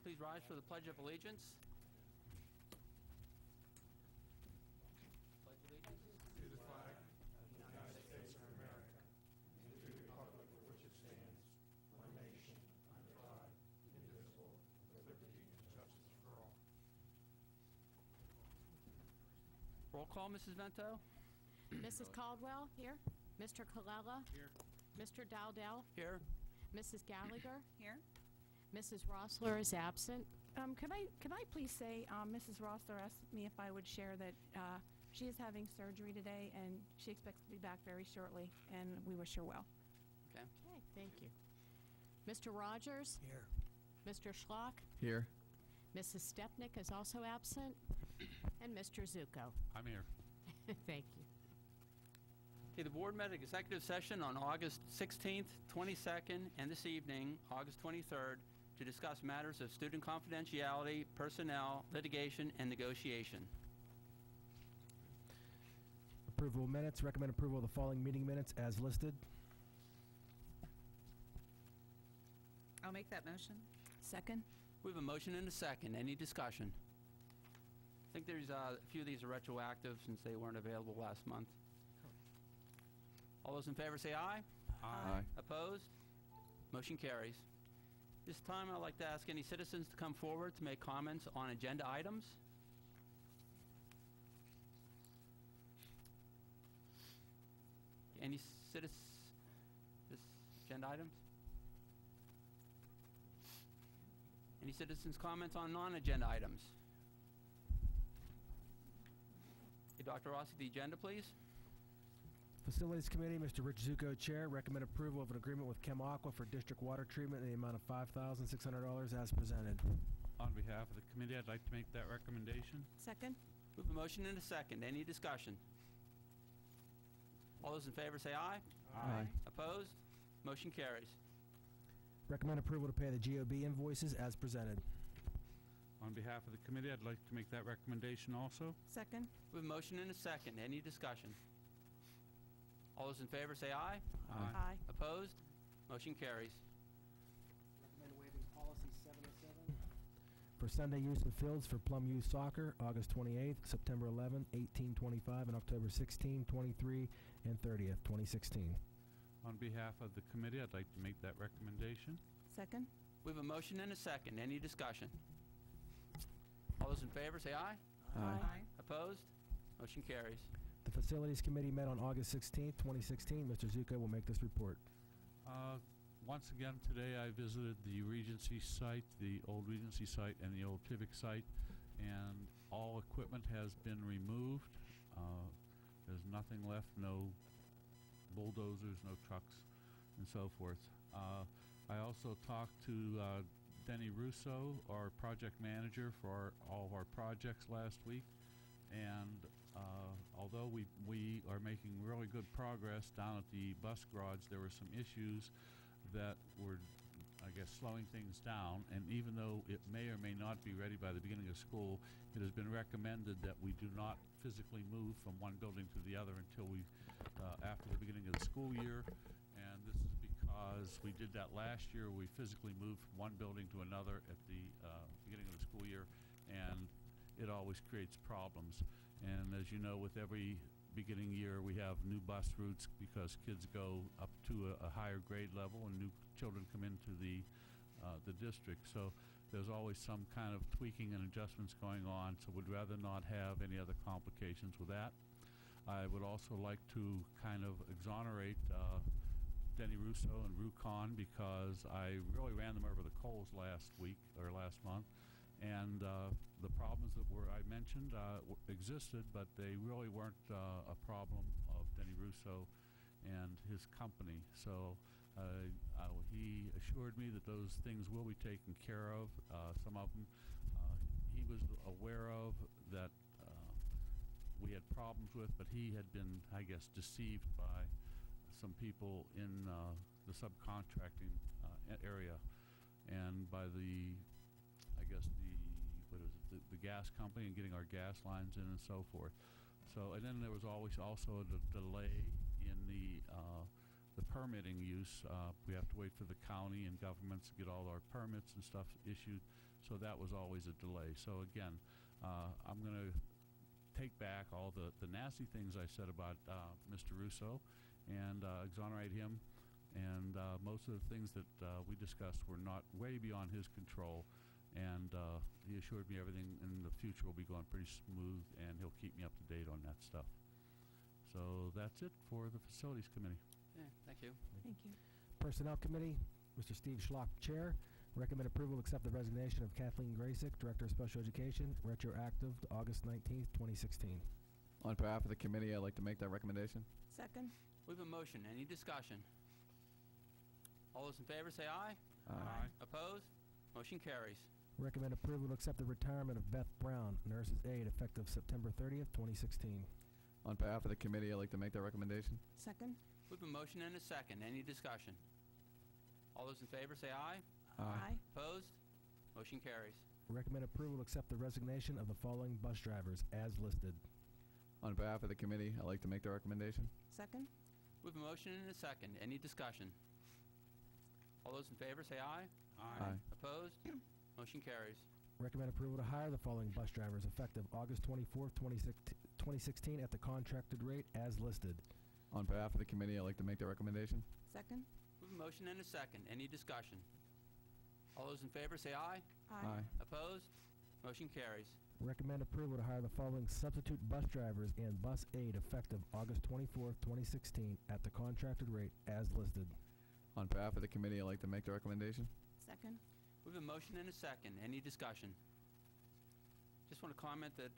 Please rise for the Pledge of Allegiance. Pledge allegiance. To the flag of the United States of America, and to the republic for which it stands, one nation, under God, indivisible, with liberty and justice for all. Roll call, Mrs. Vento. Mrs. Caldwell, here. Mr. Colella. Here. Mr. Dowdell. Here. Mrs. Gallagher. Here. Mrs. Rossler is absent. Could I please say, Mrs. Rossler asked me if I would share that she is having surgery today, and she expects to be back very shortly, and we wish her well. Okay. Okay, thank you. Mr. Rogers. Here. Mr. Schlock. Here. Mrs. Stepnick is also absent. And Mr. Zuko. I'm here. Thank you. Okay, the board met executive session on August 16th, 22nd, and this evening, August 23rd, to discuss matters of student confidentiality, personnel, litigation, and negotiation. Approval of minutes. Recommend approval of the following meeting minutes as listed. I'll make that motion. Second? We have a motion and a second. Any discussion? I think there's a few of these are retroactive since they weren't available last month. All those in favor say aye. Aye. Opposed? Motion carries. This time, I'd like to ask any citizens to come forward to make comments on agenda items. Any agenda items? Any citizens' comments on non-agenda items? Okay, Dr. Rossi, the agenda, please. Facilities Committee, Mr. Rich Zuko, Chair. Recommend approval of an agreement with Chem Aqua for district water treatment in the amount of $5,600 as presented. On behalf of the committee, I'd like to make that recommendation. Second? We have a motion and a second. Any discussion? All those in favor say aye. Aye. Opposed? Motion carries. Recommend approval to pay the GOB invoices as presented. On behalf of the committee, I'd like to make that recommendation also. Second? We have a motion and a second. Any discussion? All those in favor say aye. Aye. Opposed? Motion carries. Recommend waiving policy 707. For Sunday use of fields for Plum Youth Soccer, August 28th, September 11th, 1825, and October 16th, 23, and 30th, 2016. On behalf of the committee, I'd like to make that recommendation. Second? We have a motion and a second. Any discussion? All those in favor say aye. Opposed? Motion carries. The Facilities Committee met on August 16th, 2016. Mr. Zuko will make this report. Once again, today I visited the Regency site, the old Regency site, and the old Civic site, and all equipment has been removed. There's nothing left, no bulldozers, no trucks, and so forth. I also talked to Denny Russo, our project manager for all of our projects last week, and although we are making really good progress down at the bus garage, there were some issues that were, I guess, slowing things down, and even though it may or may not be ready by the beginning of school, it has been recommended that we do not physically move from one building to the other until after the beginning of the school year, and this is because we did that last year. We physically moved from one building to another at the beginning of the school year, and it always creates problems. And as you know, with every beginning year, we have new bus routes because kids go up to a higher grade level and new children come into the district. So there's always some kind of tweaking and adjustments going on, so we'd rather not have any other complications with that. I would also like to kind of exonerate Denny Russo and Rucon because I really ran them over the coals last week or last month, and the problems that I mentioned existed, but they really weren't a problem of Denny Russo and his company. So he assured me that those things will be taken care of. Some of them he was aware of that we had problems with, but he had been, I guess, deceived by some people in the subcontracting area and by the, I guess, the gas company and getting our gas lines in and so forth. So, and then there was always also a delay in the the permitting use. We have to wait for the county and governments to get all our permits and stuff issued, so that was always a delay. So again, I'm going to take back all the nasty things I said about Mr. Russo and exonerate him. And most of the things that we discussed were not way beyond his control. And he assured me everything in the future will be going pretty smooth, and he'll keep me up to date on that stuff. So that's it for the Facilities Committee. Yeah, thank you. Thank you. Personnel Committee, Mr. Steve Schlock, Chair. Recommend approval to accept the resignation of Kathleen Graysick, Director of Special Education, retroactive to August 19th, 2016. On behalf of the committee, I'd like to make that recommendation. Second? We have a motion. Any discussion? All those in favor say aye. Aye. Opposed? Motion carries. Recommend approval to accept the retirement of Beth Brown, Nurse's Aide, effective September 30th, 2016. On behalf of the committee, I'd like to make that recommendation. Second? We have a motion and a second. Any discussion? All those in favor say aye. Aye. Opposed? Motion carries. Recommend approval to accept the resignation of the following bus drivers as listed. On behalf of the committee, I'd like to make that recommendation. Second? We have a motion and a second. Any discussion? All those in favor say aye. Aye. Opposed? Motion carries. Recommend approval to hire the following bus drivers effective August 24th, 2016 at the contracted rate as listed. On behalf of the committee, I'd like to make that recommendation. Second? We have a motion and a second. Any discussion? All those in favor say aye. Opposed? Motion carries. Recommend approval to hire the following substitute bus drivers and bus aide effective August 24th, 2016 at the contracted rate as listed. On behalf of the committee, I'd like to make the recommendation. Second? We have a motion and a second. Any discussion? Just want to comment that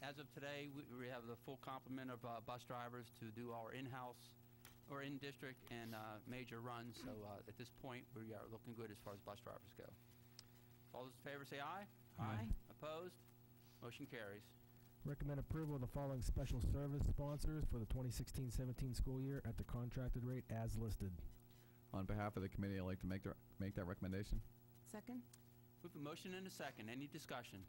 as of today, we have the full complement of bus drivers to do our in-house or in-district and major runs. So at this point, we are looking good as far as bus drivers go. All those in favor say aye. Opposed? Motion carries. Recommend approval of the following special service sponsors for the 2016-17 school year at the contracted rate as listed. On behalf of the committee, I'd like to make that recommendation. Second? We have a motion and a second. Any discussion?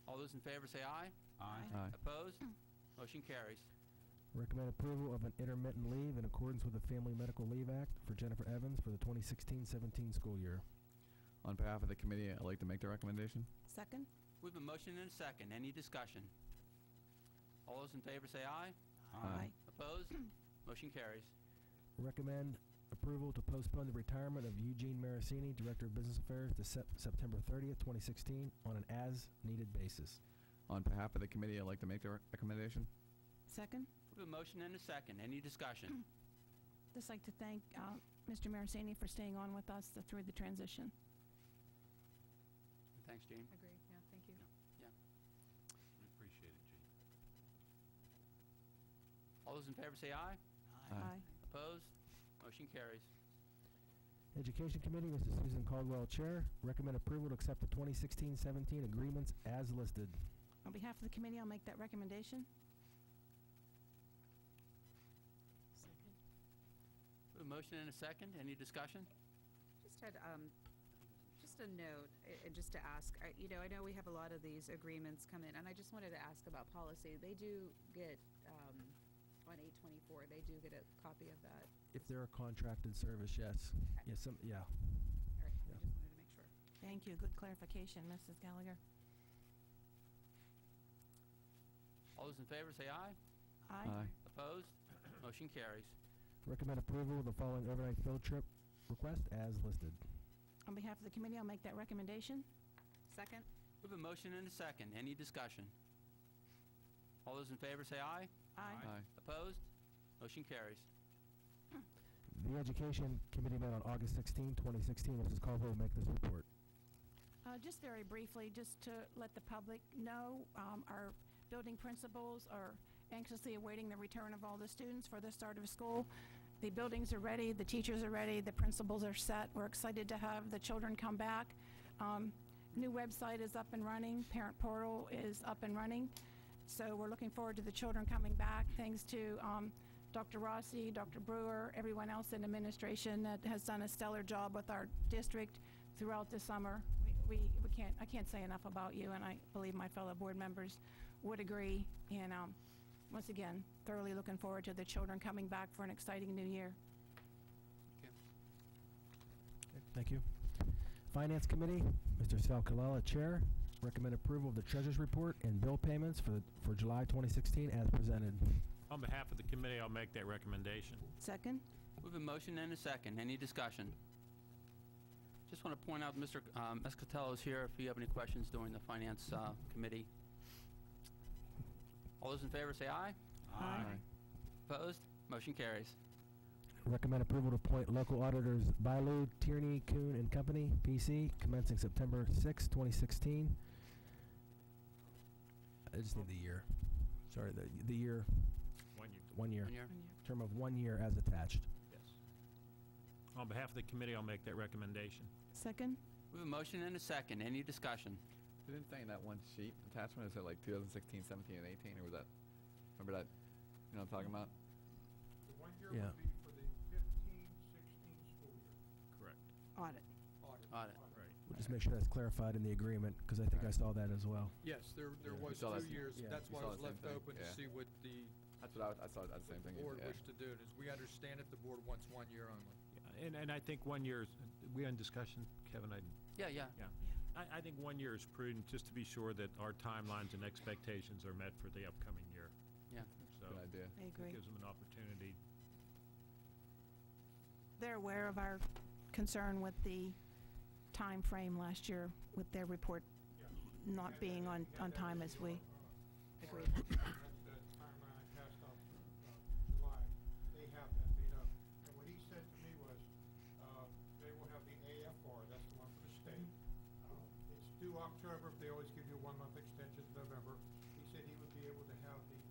All those in favor say aye. Aye. Opposed? Motion carries. Recommend approval of an intermittent leave in accordance with the Family Medical Leave Act for Jennifer Evans for the 2016-17 school year. On behalf of the committee, I'd like to make the recommendation. Second? We have a motion and a second. Any discussion? All those in favor say aye. Opposed? Motion carries. Recommend approval to postpone the retirement of Eugene Marasini, Director of Business Affairs, to September 30th, 2016 on an as-needed basis. On behalf of the committee, I'd like to make the recommendation. Second? We have a motion and a second. Any discussion? Just like to thank Mr. Marasini for staying on with us through the transition. Thanks, Jean. Agreed, yeah, thank you. We appreciate it, Gene. All those in favor say aye. Aye. Opposed? Motion carries. Education Committee, Mrs. Susan Caldwell, Chair. Recommend approval to accept the 2016-17 agreements as listed. On behalf of the committee, I'll make that recommendation. Second. We have a motion and a second. Any discussion? Just had, just a note, and just to ask, I know we have a lot of these agreements come in, and I just wanted to ask about policy. They do get, on 824, they do get a copy of that. If they're a contracted service, yes. Okay. Yes, yeah. All right, Yeah. I just wanted to make sure. Thank you. Good clarification, Mrs. Gallagher. All those in favor say aye. Opposed? Motion carries. Recommend approval of the following overnight field trip request as listed. On behalf of the committee, I'll make that recommendation. Second? We have a motion and a second. Any discussion? All those in favor say aye. Aye. Opposed? Motion carries. The Education Committee met on August 16, 2016. Mrs. Caldwell will make this report. Just very briefly, just to let the public know, our building principals are anxiously awaiting the return of all the students for the start of school. The buildings are ready, the teachers are ready, the principals are set. We're excited to have the children come back. New website is up and running. Parent portal is up and running. So we're looking forward to the children coming back, thanks to Dr. Rossi, Dr. Brewer, everyone else in administration that has done a stellar job with our district throughout the summer. I can't say enough about you, and I believe my fellow board members would agree. And once again, thoroughly looking forward to the children coming back for an exciting new year. Thank you. Finance Committee, Mr. Sal Kalala, Chair. Recommend approval of the Treasurer's Report and bill payments for July 2016 as presented. On behalf of the committee, I'll make that recommendation. Second? We have a motion and a second. Any discussion? Just want to point out Mr. Mescatello is here if you have any questions during the Finance Committee. All those in favor say aye. Aye. Opposed? Motion carries. Recommend approval to appoint local auditors Bailu, Tierney, Kuhn and Company, PC, commencing September 6, 2016. I just need the year. Sorry, the year. 1 year. 1 year. 1 year. Term of 1 year as attached. Yes. On behalf of the committee, I'll make that recommendation. Second? We have a motion and a second. Any discussion? Didn't say in that one sheet attachment, is it like 2016, 17, and 18, or was that, remember that, you know what I'm talking about? The 1 year Yeah. would be for the 15-16 school year. Correct. Audit. Audit. Right. We'll just make sure that's clarified in the agreement, because I think I saw that as well. Yes, there Yeah. was You saw that 2 years. yeah. That's You why saw it was the same left thing, open to yeah. see what the That's what I saw the same thing. board Yeah. wished to do. As we understand it, the board wants 1 year only. Yeah, and I think 1 year is, we in discussion, Kevin? Yeah. I think 1 year is prudent, just to be sure that our timelines and expectations are met for the upcoming year. Yeah. So Good idea. I agree. it gives them an opportunity. They're aware of our concern with the time frame last year with their report not being on time as we agreed. That's the timeline I passed off July. They have that, they know. And what he said to me was, they will have the AFR, that's the one for the state. It's due October, they always give you a 1 month extension to November. He said he would be able to have the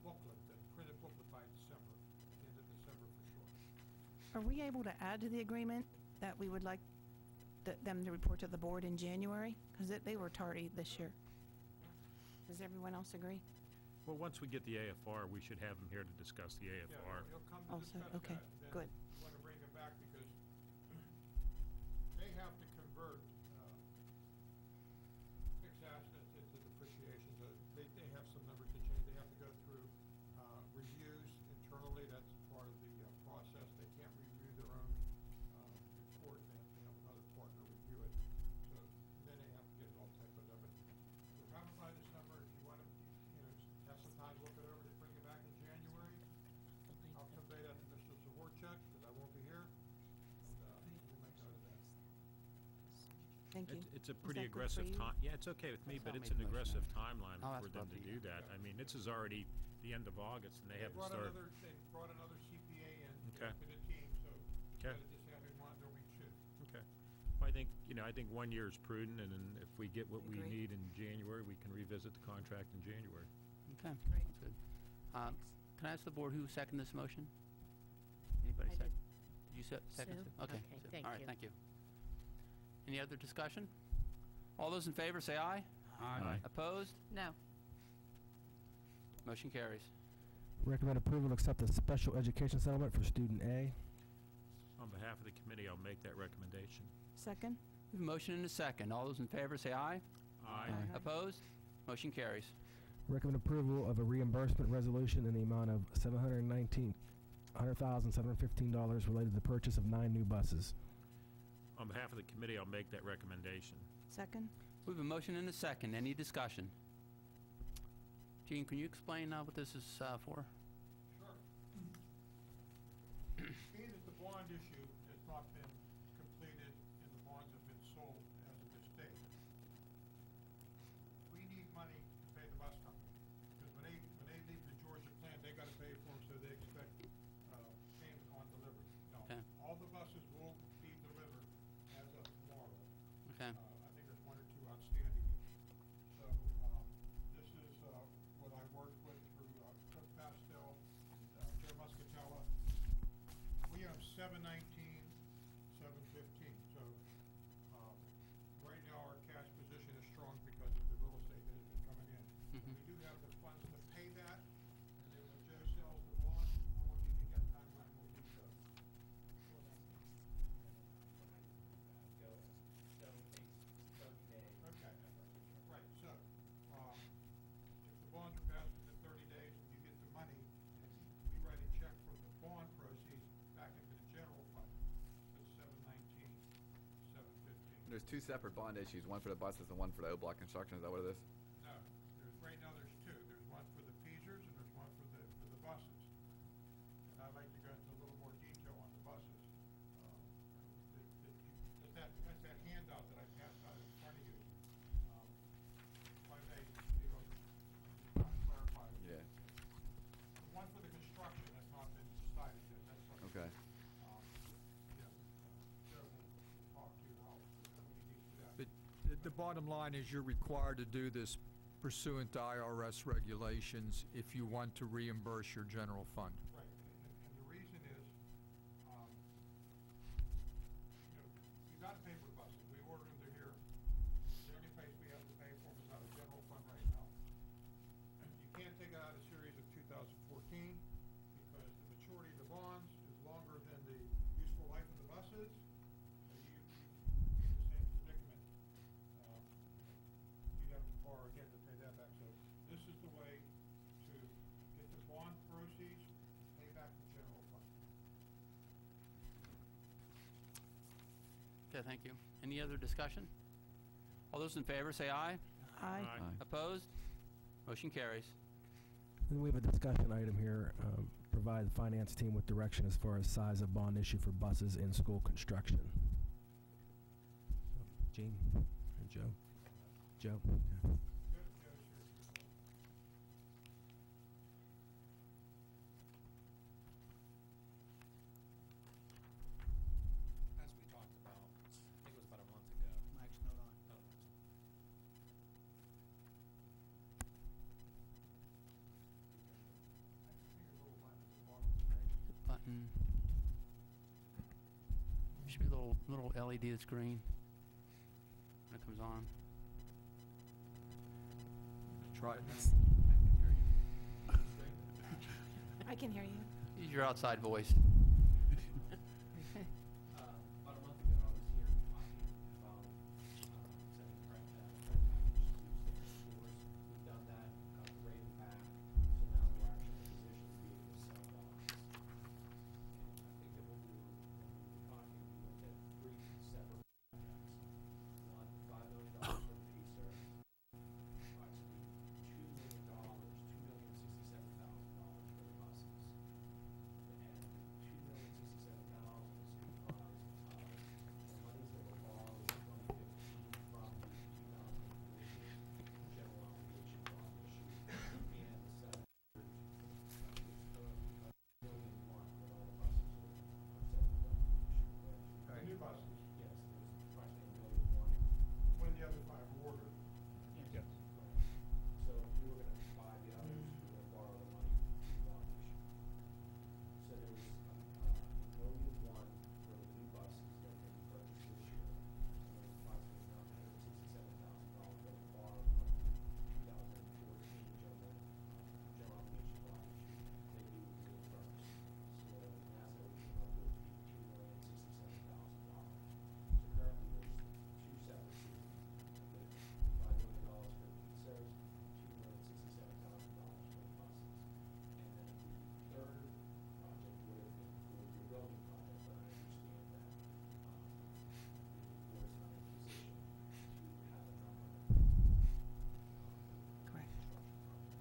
booklet, the printed booklet by December, end of December for sure. Are we able to add to the agreement that we would like them to report to the board in January? Because they were tardy this year. Does everyone else agree? Well, once we get the AFR, we should have them here to discuss the Yeah, AFR. he'll come to Also, discuss that. okay, and then good. we want to bring him back because they have to convert fixed assets into depreciation. So they have some numbers to change. They have to go through reviews internally. That's part of the process. They can't review their own report. They have to have another partner review it. So then they have to get it all typed up. But we'll have it by December. If you want to, have some time to look it over to bring it back in January. I'll convey that to Mr. Zawarchek, because I won't be here, and we'll make note of that. Thank you. It's a Is pretty that good for aggressive you? time. Yeah, it's okay with me, That's but not it's made an the motion, aggressive right? timeline I'll for ask them Bob to to do that. I mean, this is already the end of August, and they haven't started. They brought another CPA in Okay. to the team, so Okay. instead of just having one, there'll be 2. Okay. Well, I think 1 year is prudent, and then if we get what we Agree. need in January, we can revisit the contract in January. Okay. Great. That's good. Can I ask the board who seconded this motion? Anybody I second? did. Did you second? Sue? Sue? Okay. Okay, Sue. thank All right, you. thank you. Any other discussion? All those in favor say aye. Aye. Opposed? No. Motion carries. Recommend approval to accept the special education settlement for student A. On behalf of the committee, I'll make that recommendation. Second? We have a motion and a second. All those in favor say aye. Aye. Opposed? Motion carries. Recommend approval of a reimbursement resolution in the amount of $100,715 related to the purchase of 9 new buses. On behalf of the committee, I'll make that recommendation. Second? We have a motion and a second. Any discussion? Gene, can you explain what this is for? Sure. Being that the bond issue has not been completed and the bonds have been sold as of this date, we need money to pay the bus company. Because when they leave the Georgia plant, they gotta pay for them, so they expect payment on delivery. Now, Okay. all the buses will be delivered as of tomorrow. Okay. I think there's 1 or 2 outstanding. So, this is what I worked with through Cliff Pastel and Joe Muscatella. We have 719, 715. So, right now our cash position is strong because of the real estate that has been coming in. Mhm. We do have the funds to pay that, and then when Joe sells the bond, I want you to get timeline, we'll do so. Okay, right, so, if the bonds are passed within 30 days, you get the There's two separate bond issues, one for the buses and one for the O-block construction. Is that what it is? No, right now there's two. There's one for the Peasers and there's one for the buses. And I'd like to go into a little more detail on the buses. That's that handout that I passed out in front of you. If I may, clarify. Yeah. The one for the construction has not been decided yet. That's what. Okay. Joe will talk to you how we need to do that. The bottom line is you're required to do this pursuant to IRS regulations if you want to reimburse your general fund. Right, and the reason is, we gotta pay for the buses, we ordered them, they're here. The only place we have to pay for them is out of general fund right now. You can't take it out of series of 2014, because the maturity of the bonds is longer than the useful life of the buses. So you in the same predicament. You'd have to borrow again to pay that back, so this is the way to get the bond proceeds, pay back the general fund. Okay, thank you. Any other discussion? All those in favor say aye. Aye. Opposed? Motion carries. Then we have a discussion item here, provide the finance team with direction as far as size of bond issue for buses in school construction. So, Gene and Joe. Joe? Yeah. As we talked about, I think it was about a month ago. Mike's not on. Oh, Button. Should be a little LED screen when it comes on. Try it. I can hear you. Use your outside voice. about a month ago, I was here talking about sending print packages to standard stores. We've done that, got the rating back, so now we're actually in a position to be able to sell bonds. And I think that what we were talking, we looked at three separate projects. One, $5 million for the PSER, approximately $2 million, $2,067,000 for the buses. And the $2,067,000 is comprised of the monies that were borrowed in 2015 from the 2014 general obligation bond issue, and the $700 million mark when all the buses are settled down this year, correct? The new buses, Yes, there's approximately $1 million. when the other five were ordered. Yes. Correct. So we were gonna buy the others, we were gonna borrow the money for the bond issue. So there was $1.1 million for the new buses that were gonna be purchased this year, and there was approximately $967,000 that were borrowed from the 2014 general obligation bond issue that you reimbursed. So that's how we came up with the $2,067,000. So currently there's two separate series. $5 million for the PSERs, $2,067,000 for the buses. And then the third project would have been for your building project, but I understand that the board's not in a position to have a number for the Correct. construction project.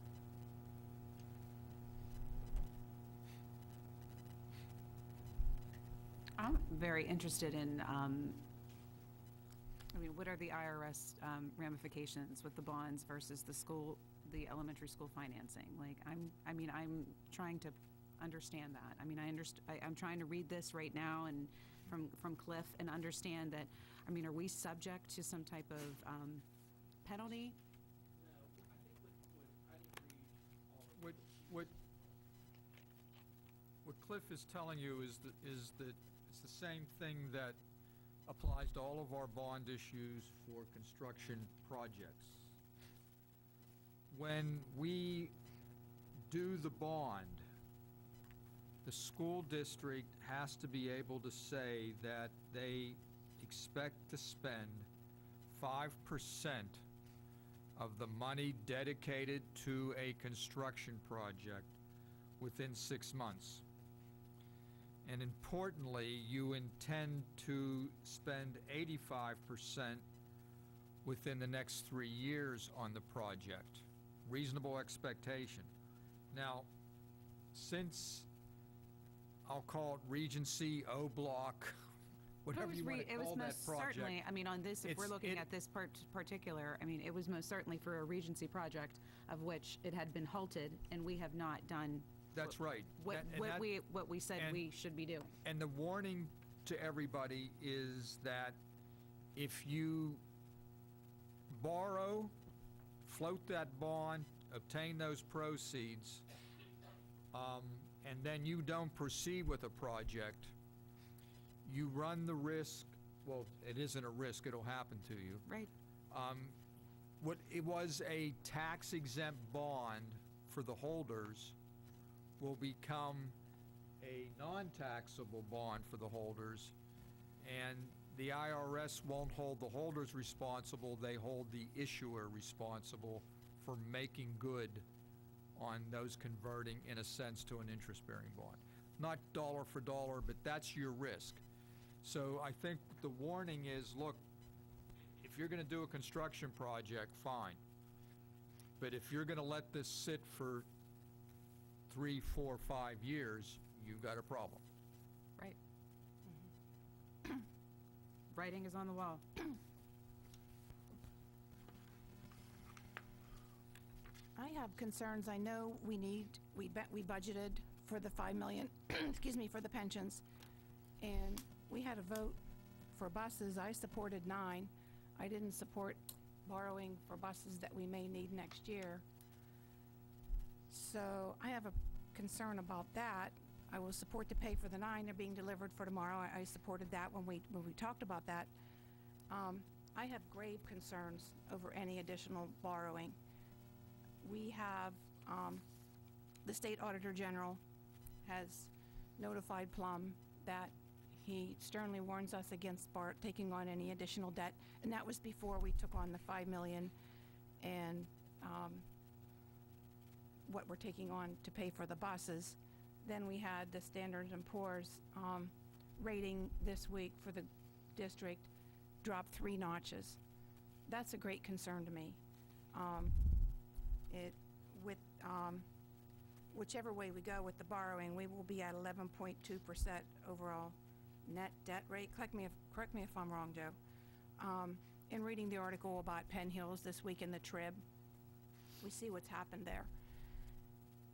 I'm very interested in, what are the IRS ramifications with the bonds versus the elementary school financing? Like, I'm trying to understand that. I'm trying to read this right now and from Cliff and understand that, are we subject to some type of penalty? No, I think I didn't read all the. What Cliff is telling you is that it's the same thing that applies to all of our bond issues for construction projects. When we do the bond, the school district has to be able to say that they expect to spend 5% of the money dedicated to a construction project within 6 months. And importantly, you intend to spend 85% within the next 3 years on the project. Reasonable expectation. Now, since I'll call it Regency, O Block, whatever you want to It was call that most project. certainly, I mean, on this, if we're it's- looking it- at this particular, I mean, it was most certainly for a Regency project of which it had been halted, and we have not done That's right. what we said and- we should be doing. And the warning to everybody is that if you borrow, float that bond, obtain those proceeds, and then you don't proceed with a project, you run the risk, well, it isn't a risk, it'll happen to you. Right. What it was a tax-exempt bond for the holders will become a non-taxable bond for the holders, and the IRS won't hold the holders responsible, they hold the issuer responsible for making good on those converting, in a sense, to an interest-bearing bond. Not dollar for dollar, but that's your risk. So I think the warning is, look, if you're going to do a construction project, fine. But if you're going to let this sit for 3, 4, 5 years, you've got a problem. Right. Writing is on the wall. I have concerns. I know we budgeted for the 5 million, excuse me, for the pensions. And we had a vote for buses. I supported 9. I didn't support borrowing for buses that we may need next year. So I have a concern about that. I will support to pay for the 9. They're being delivered for tomorrow. I supported that when we talked about that. I have grave concerns over any additional borrowing. We have, the State Auditor General has notified Plum that he sternly warns us against taking on any additional debt, and that was before we took on the $5 million and what we're taking on to pay for the buses. Then we had the Standard & Poor's rating this week for the district drop 3 notches. That's a great concern to me. Whichever way we go with the borrowing, we will be at 11.2% overall net debt rate. Correct me if I'm wrong, Joe. In reading the article about Penn Hills this week in the Trib, we see what's happened there.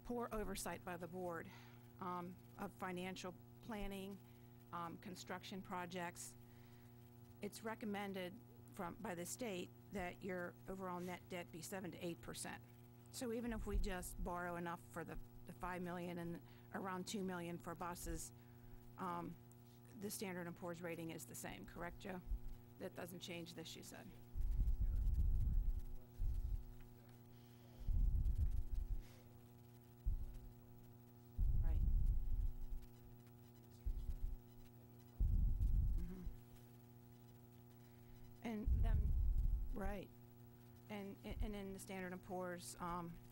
Poor oversight by the board of financial planning, construction projects. It's recommended by the state that your overall net debt be 7 to 8%. So even if we just borrow enough for the 5 million and around 2 million for buses, the Standard & Poor's rating is the same, correct, Joe? That doesn't change this, you said. Right. And then, right. And in the Standard & Poor's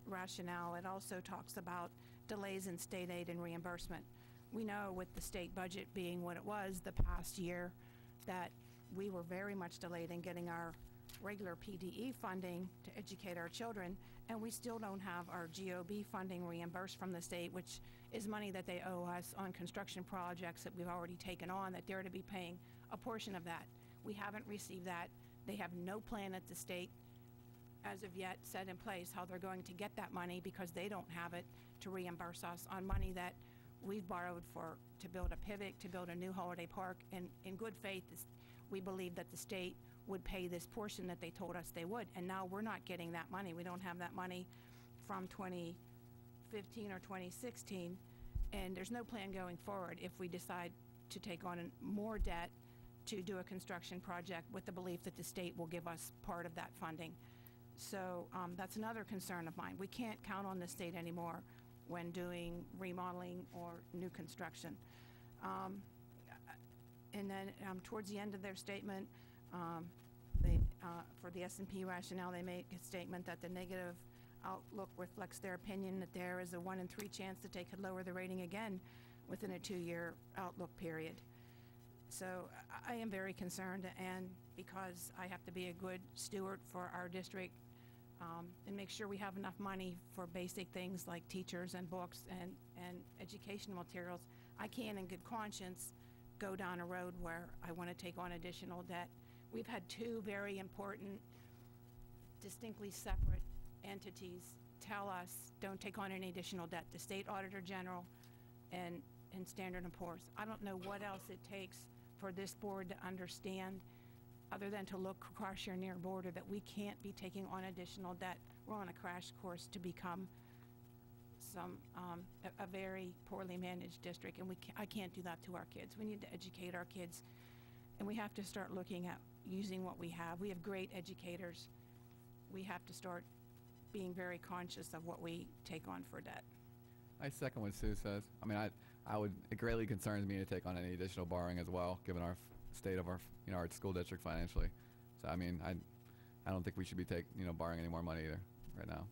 rationale, it also talks about delays in state aid and reimbursement. We know with the state budget being what it was the past year, that we were very much delayed in getting our regular PDE funding to educate our children, and we still don't have our GOB funding reimbursed from the state, which is money that they owe us on construction projects that we've already taken on, that they're to be paying a portion of that. We haven't received that. They have no plan at the state as of yet set in place how they're going to get that money, because they don't have it to reimburse us on money that we've borrowed to build a pivot, to build a new holiday park. And in good faith, we believe that the state would pay this portion that they told us they would. And now we're not getting that money. We don't have that money from 2015 or 2016. And there's no plan going forward if we decide to take on more debt to do a construction project with the belief that the state will give us part of that funding. So that's another concern of mine. We can't count on the state anymore when doing remodeling or new construction. And then towards the end of their statement, for the S&P rationale, they make a statement that the negative outlook reflects their opinion that there is a 1 in 3 chance that they could lower the rating again. within a 2-year outlook period. So I am very concerned, and because I have to be a good steward for our district and make sure we have enough money for basic things like teachers and books and educational materials, I can't in good conscience go down a road where I want to take on additional debt. We've had 2 very important, distinctly separate entities tell us, don't take on any additional debt, the State Auditor General and Standard & Poor's. I don't know what else it takes for this board to understand, other than to look across your near border, that we can't be taking on additional debt. We're on a crash course to become a very poorly managed district, and I can't do that to our kids. We need to educate our kids, and we have to start looking at using what we have. We have great educators. We have to start being very conscious of what we take on for debt. I second what Sue says. I mean, it greatly concerns me to take on any additional borrowing as well, given our state of our school district financially. So, I mean, I don't think we should be borrowing any more money either right now.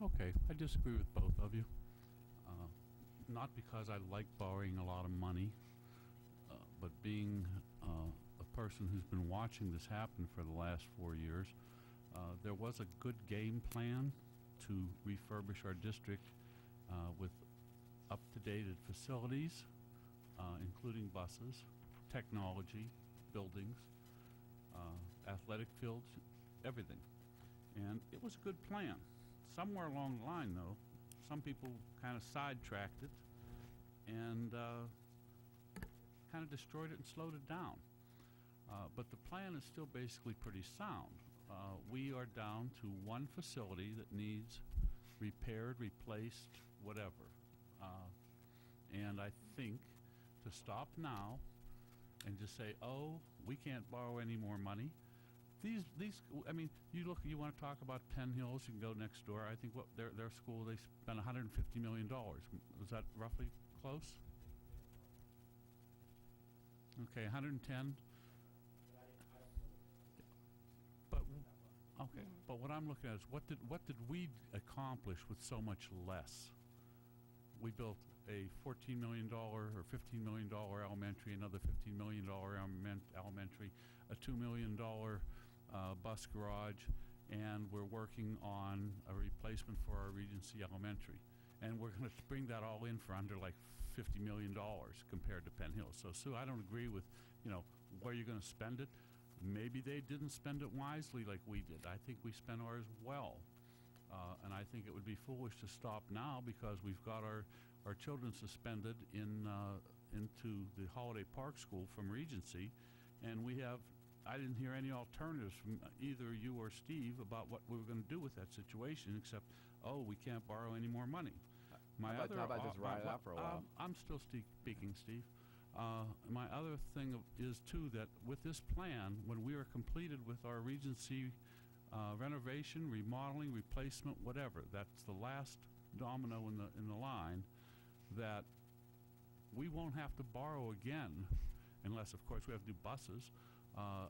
Okay, I disagree with both of you. Not because I like borrowing a lot of money, but being a person who's been watching this happen for the last 4 years, there was a good game plan to refurbish our district with up-to-date facilities, including buses, technology, buildings, athletic fields, everything. And it was a good plan. Somewhere along the line, though, some people kind of sidetracked it and kind of destroyed it and slowed it down. But the plan is still basically pretty sound. We are down to 1 facility that needs repaired, replaced, whatever. And I think to stop now and just say, oh, we can't borrow any more money. I mean, you want to talk about Penn Hills, you can go next door. I think their school, they spent $150 million. Was that roughly close? Okay, 110. But what I'm looking at is what did we accomplish with so much less? We built a $14 million or $15 million elementary, another $15 million elementary, a $2 million bus garage, and we're working on a replacement for our Regency Elementary. And we're going to bring that all in for under like $50 million compared to Penn Hills. So, Sue, I don't agree with, where you're going to spend it. Maybe they didn't spend it wisely like we did. I think we spent ours well. And I think it would be foolish to stop now because we've got our children suspended into the Holiday Park School from Regency. And I didn't hear any alternatives from either you or Steve about what we were going to do with that situation except, we can't borrow any more money. How about just ride it out for a while? I'm still speaking, Steve. My other thing is, too, that with this plan, when we are completed with our Regency renovation, remodeling, replacement, whatever, that's the last domino in the line, that we won't have to borrow again, unless, of course, we have to do buses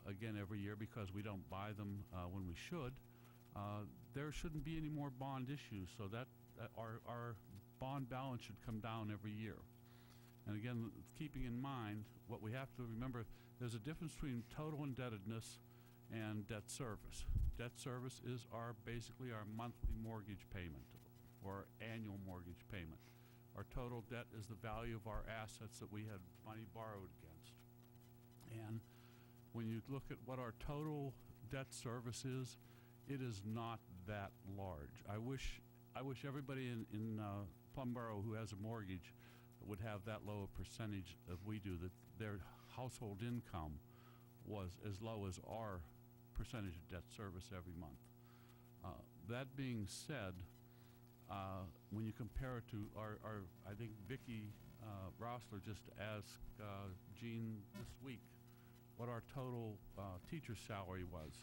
again every year because we don't buy them when we should. There shouldn't be any more bond issues, so that our bond balance should come down every year. And again, keeping in mind, what we have to remember, there's a difference between total indebtedness and debt service. Debt service is basically our monthly mortgage payment or annual mortgage payment. Our total debt is the value of our assets that we had money borrowed against. And when you look at what our total debt service is, it is not that large. I wish everybody in Plum Borough who has a mortgage would have that low a percentage as we do, that their household income was as low as our percentage of debt service every month. That being said, when you compare it to I think Vicki Rossler just asked Jean this week what our total teacher salary was,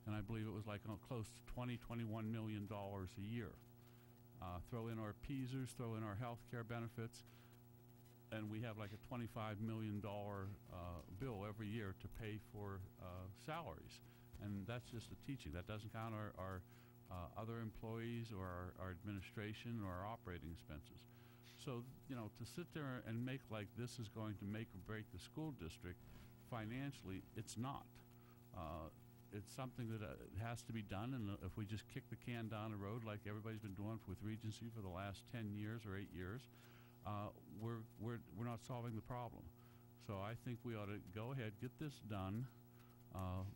and I believe it was like close to $21 million a year. Throw in our PSERs, throw in our health care benefits, and we have like a $25 million bill every year to pay for salaries. And that's just the teaching. That doesn't count our other employees or our administration or our operating expenses. So, to sit there and make like this is going to make or break the school district financially, it's not. It's something that has to be done, and if we just kick the can down the road like everybody's been doing with Regency for the last 10 years or 8 years, we're not solving the problem. So I think we ought to go ahead, get this done,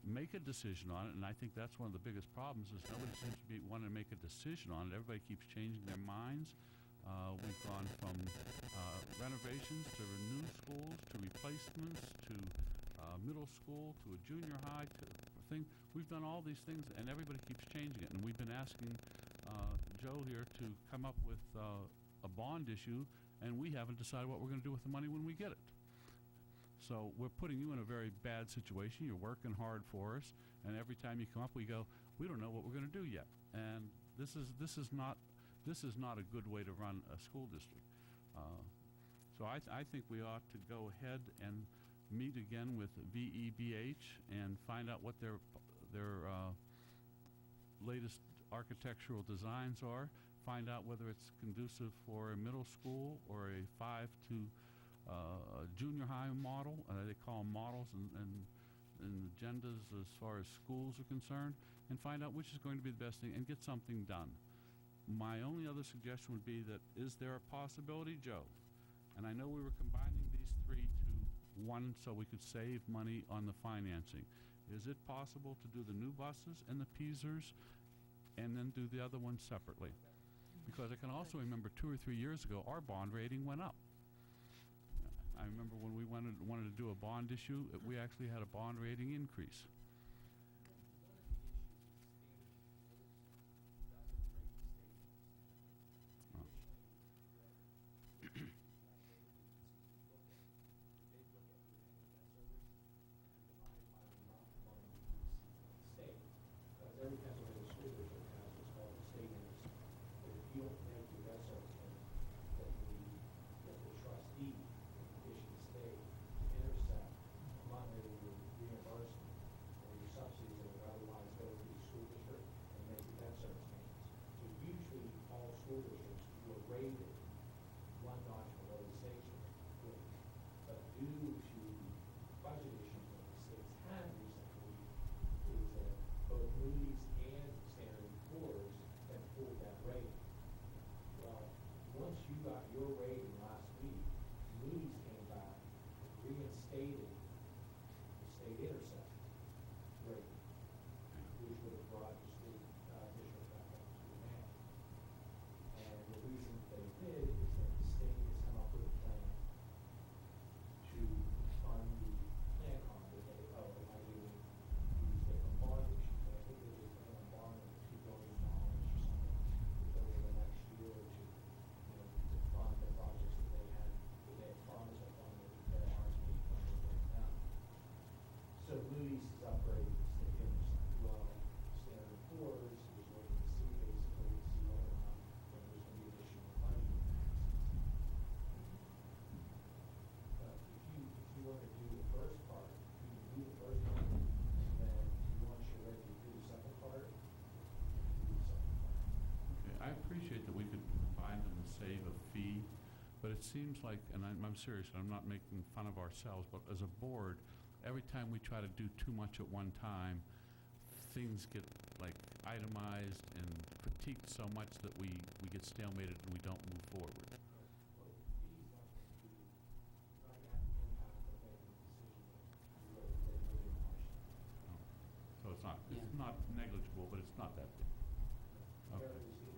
make a decision on it, and I think that's one of the biggest problems is nobody seems to be wanting to make a decision on it. Everybody keeps changing their minds. We've gone from renovations to new schools to replacements to middle school to a junior high thing. We've done all these things, and everybody keeps changing it. And we've been asking Joe here to come up with a bond issue, and we haven't decided what we're going to do with the money when we get it. So we're putting you in a very bad situation. You're working hard for us, and every time you come up, we go, we don't know what we're going to do yet. And this is not a good way to run a school district. So I think we ought to go ahead and meet again with VEBH and find out what their latest architectural designs are, find out whether it's conducive for a middle school or a 5 to junior high model. They call them models and agendas as far as schools are concerned, and find out which is going to be the best thing and get something done. My only other suggestion would be that, is there a possibility, Joe? And I know we were combining these three to one so we could save money on the financing. Is it possible to do the new buses and the Peasers and then do the other ones separately? Because I can also remember 2 or 3 years ago, our bond rating went up. I remember when we wanted to do a bond issue, we actually had a bond rating increase. Every Pennsylvania school district has what's called a state interest. But if you don't make your debt service payment, that the trustee can petition the state to intercept money your reimbursement or your subsidies that would otherwise go to the school district and make your debt service payments. So usually all school districts were rated one notch below the state's rate. But due to budget issues that the states had recently, is that both Moody's and Standard & Poor's have pulled that rating. Well, once you got your rating last week, Moody's came back, reinstated the state intercept rating, which would have brought the school district back up to the man. And the reason they did is that the state has come up with a plan to fund the plan on that they owe by doing these different bond issues. I think they were planning on borrowing $2 billion or something over the next year or two, to fund the projects that they had promised to fund that aren't being funded right now. So Moody's is upgrading the state interest. Well, Standard & Poor's is looking to see basically to see whether or not there's going to be additional budget impacts. But if you want to do the first part, you can do the first part, and then once you're ready to do the second part, you can do the second part. Okay, I appreciate that we could combine them and save a fee, but it seems like, and I'm serious, and I'm not making fun of ourselves, but as a board, every time we try to do too much at one time, things get like itemized and critiqued so much that we get stalemated and we don't move forward. Well, the fee's not going to have the impact of making a decision that you really in Washington. So it's not negligible, but it's not that big. Okay. Very easy.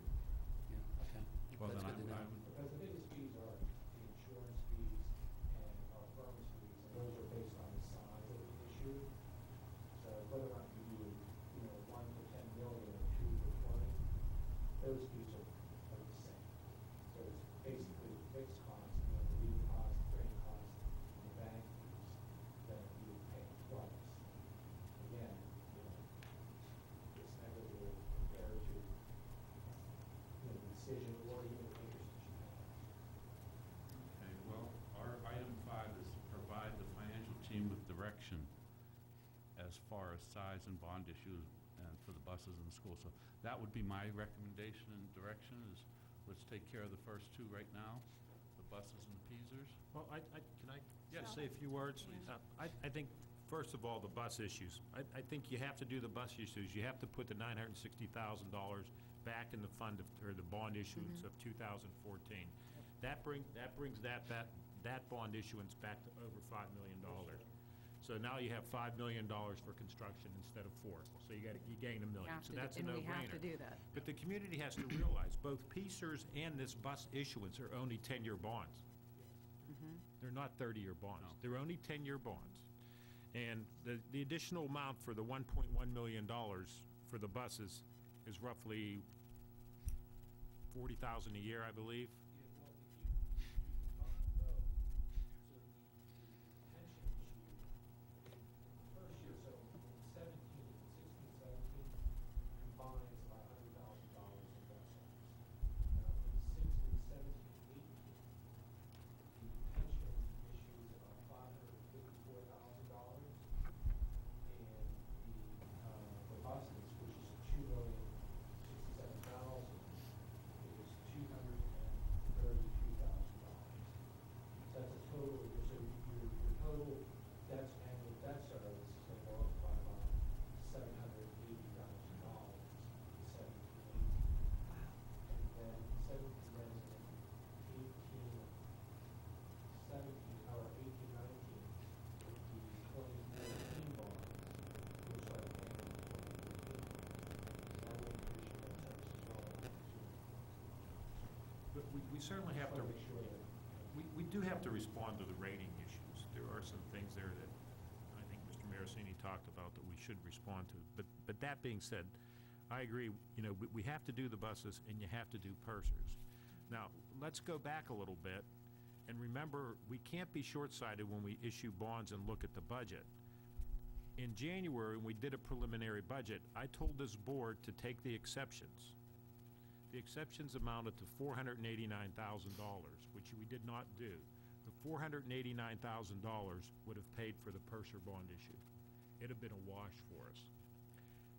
Yeah, okay. Well, That's then good to know. Because the biggest fees are the insurance fees and our firm's fees, and those are based on the size of the issue. So whether or not you do, 1 to 10 million or 2 to 20, those fees are the same. So it's basically the fixed costs, the legal costs, the training costs, and the bank fees that you would pay twice. Again, it's negligible compared to, the decision or even the interest that you have. Okay, well, our item 5 is to provide the financial team with direction as far as size and bond issues and for the buses in the school. So that would be my recommendation and direction is let's take care of the first two right now, the buses and the Peasers. Well, can I Yes. just say a few words? I think, first of all, the bus issues. I think you have to do the bus issues. You have to put the $960,000 back in the fund or the bond issuance of 2014. That brings that bond issuance back to over $5 million. So now you have $5 million for construction instead of 4. So you gain $1 million. So that's a no-brainer. And we have to do that. But the community has to realize both PEACers and this bus issuance are only 10-year bonds. They're not 30-year bonds. No. They're only 10-year bonds. And the additional amount for the $1.1 million for the buses is roughly $40,000 a year, I believe. Yeah, well, if you talk about, so the pension issue, in the first year, so in 16, 17, combines about $100,000 in bus loans. Now, in 16, 17, 18, the pension issue is about $554,000, and the buses, which is $2,067,000, is $232,000. So that's a total, so your total debts, annual debt service is going to go up by about $780,000 in 17, 18. And then 17, 18, 17, or 18, 19, with the 2014 bond, will start paying in 2014. That will increase your debt service as well. But we certainly have to, Make sure that we do have to respond to the rating issues. There are some things there that I think Mr. Marasini talked about that we should respond to. But that being said, I agree, we have to do the buses and you have to do pursers. Now, let's go back a little bit and remember, we can't be short-sighted when we issue bonds and look at the budget. In January, when we did a preliminary budget, I told this board to take the exceptions. The exceptions amounted to $489,000, which we did not do. The $489,000 would have paid for the purser bond issue. It'd have been a wash for us.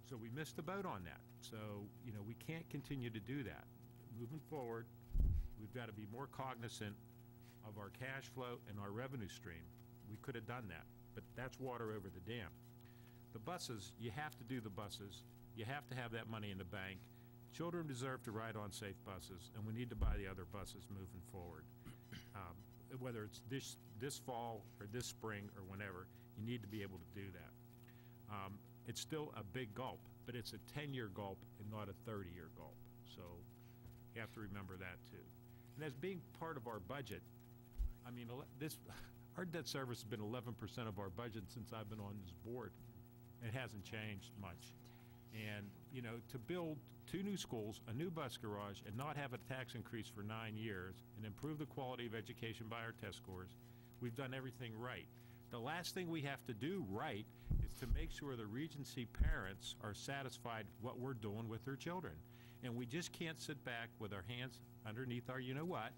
So we missed the boat on that. So, we can't continue to do that. Moving forward, we've got to be more cognizant of our cash flow and our revenue stream. We could have done that, but that's water over the dam. The buses, you have to do the buses. You have to have that money in the bank. Children deserve to ride on safe buses, and we need to buy the other buses moving forward. Whether it's this fall or this spring or whenever, you need to be able to do that. It's still a big gulp, but it's a 10-year gulp and not a 30-year gulp. So you have to remember that too. And as being part of our budget, our debt service has been 11% of our budget since I've been on this board. It hasn't changed much. And, to build 2 new schools, a new bus garage, and not have a tax increase for 9 years, and improve the quality of education by our test scores, we've done everything right. The last thing we have to do right is to make sure the Regency parents are satisfied what we're doing with their children. And we just can't sit back with our hands underneath our you-know-what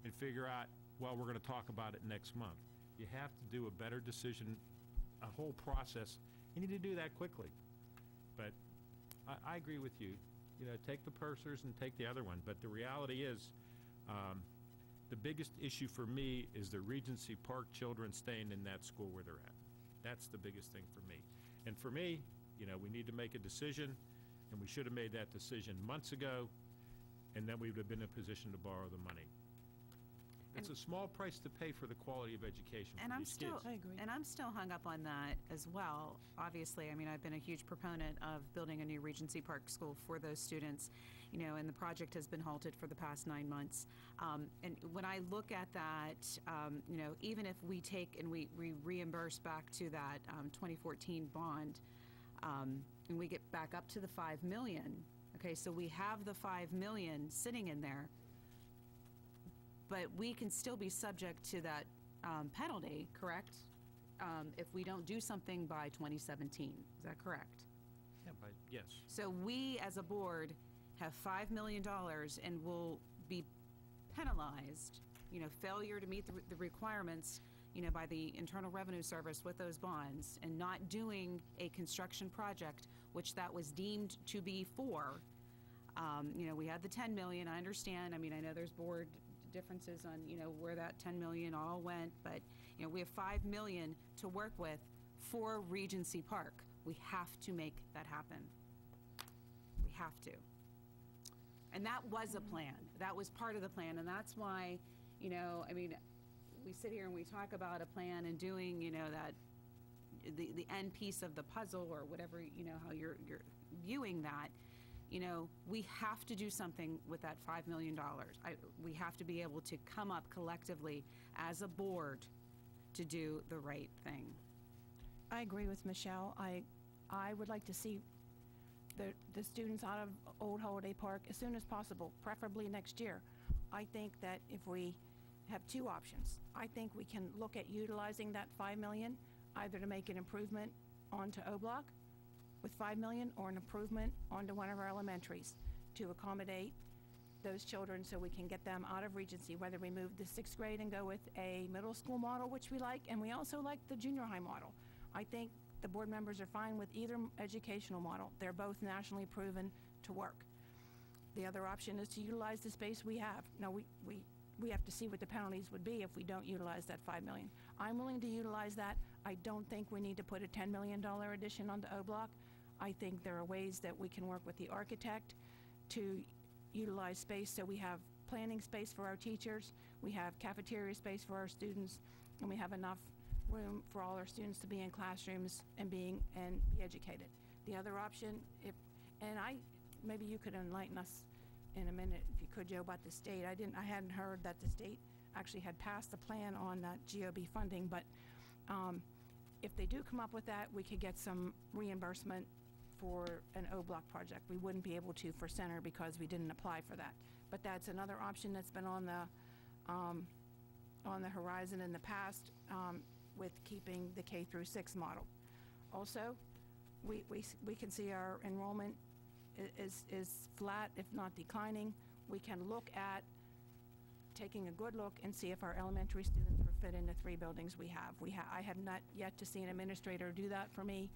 and figure out, well, we're going to talk about it next month. You have to do a better decision, a whole process. You need to do that quickly. But I agree with you. Take the pursers and take the other one. But the reality is, the biggest issue for me is the Regency Park children staying in that school where they're at. That's the biggest thing for me. And for me, we need to make a decision, and we should have made that decision months ago, and then we would have been in a position to borrow the money. It's a small price to pay for the quality of education for these kids. And I'm still hung up on that as well. Obviously, I've been a huge proponent of building a new Regency Park school for those students, and the project has been halted for the past 9 months. And when I look at that, even if we take and we reimburse back to that 2014 bond, and we get back up to the $5 million, okay, so we have the $5 million sitting in there, but we can still be subject to that penalty, correct? If we don't do something by 2017, is that correct? Yeah, yes. So we, as a board, have $5 million and will be penalized, failure to meet the requirements, by the Internal Revenue Service with those bonds and not doing a construction project, which that was deemed to be for. We had the 10 million, I understand. I mean, I know there's board differences on, where that 10 million all went, but, we have 5 million to work with for Regency Park. We have to make that happen. We have to. And that was a plan. That was part of the plan, and that's why, we sit here and we talk about a plan and doing, that, the end piece of the puzzle or whatever, how you're viewing that. We have to do something with that $5 million. We have to be able to come up collectively as a board to do the right thing. I agree with Michelle. I would like to see the students out of Old Holiday Park as soon as possible, preferably next year. I think that if we have two options, I think we can look at utilizing that $5 million either to make an improvement onto O Block with $5 million or an improvement onto one of our elementaries to accommodate those children so we can get them out of Regency, whether we move the 6th grade and go with a middle school model, which we like, and we also like the junior high model. I think the board members are fine with either educational model. They're both nationally proven to work. The other option is to utilize the space we have. Now, we have to see what the penalties would be if we don't utilize that $5 million. I'm willing to utilize that. I don't think we need to put a $10 million addition onto O Block. I think there are ways that we can work with the architect to utilize space so we have planning space for our teachers, we have cafeteria space for our students, and we have enough room for all our students to be in classrooms and be educated. The other option, maybe you could enlighten us in a minute, if you could, Joe, about the state. I hadn't heard that the state actually had passed a plan on that GOB funding, but if they do come up with that, we could get some reimbursement for an O Block project. We wouldn't be able to for Center because we didn't apply for that. But that's another option that's been on the horizon in the past with keeping the K through 6 model. Also, we can see our enrollment is flat, if not declining. We can look at taking a good look and see if our elementary students will fit in the 3 buildings we have. I have not yet to see an administrator do that for me.